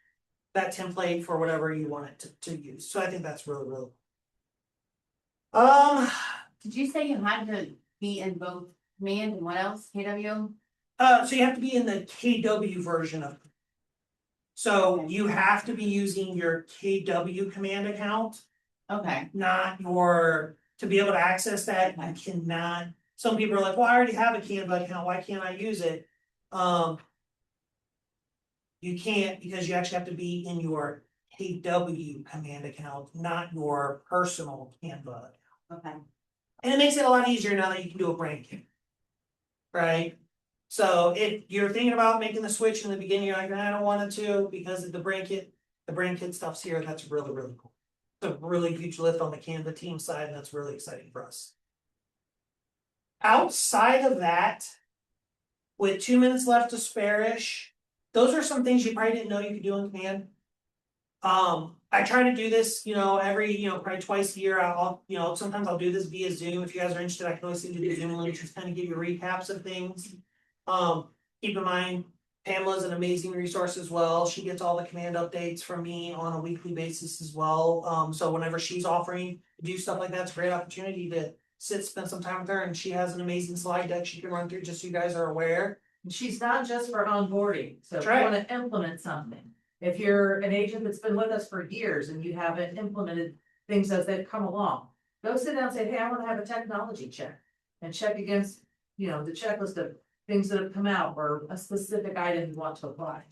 that template for whatever you want it to use. So I think that's really, really cool. Did you say you had to be in both command and what else, KW? So you have to be in the KW version of. So you have to be using your KW command account, Okay, not your, to be able to access that, you cannot. Some people are like, well, I already have a Canva account, why can't I use it? You can't because you actually have to be in your KW command account, not your personal Canva. okay. And it makes it a lot easier now that you can do a brand kit. Right? So if you're thinking about making the switch in the beginning, you're like, I don't want it to because of the brand kit stuff's here. That's really, really cool. It's a really huge lift on the Canva team side, and that's really exciting for us. Outside of that, with 2 minutes left to spare-ish, those are some things you probably didn't know you could do in command. I try to do this, every, probably twice a year. Sometimes I'll do this via Zoom. If you guys are interested, I can always send you the Zoom link, just kind of give you recaps of things. Keep in mind, Pamela's an amazing resource as well. She gets all the command updates from me on a weekly basis as well. So whenever she's offering to do stuff like that, it's a great opportunity to spend some time with her. And she has an amazing slide deck she can run through just so you guys are aware. She's not just for onboarding, so if you Right. wanna implement something. If you're an agent that's been with us for years and you haven't implemented things as they've come along, go sit down and say, hey, I wanna have a technology check. And check against, the checklist of things that have come out or a specific item you want to apply.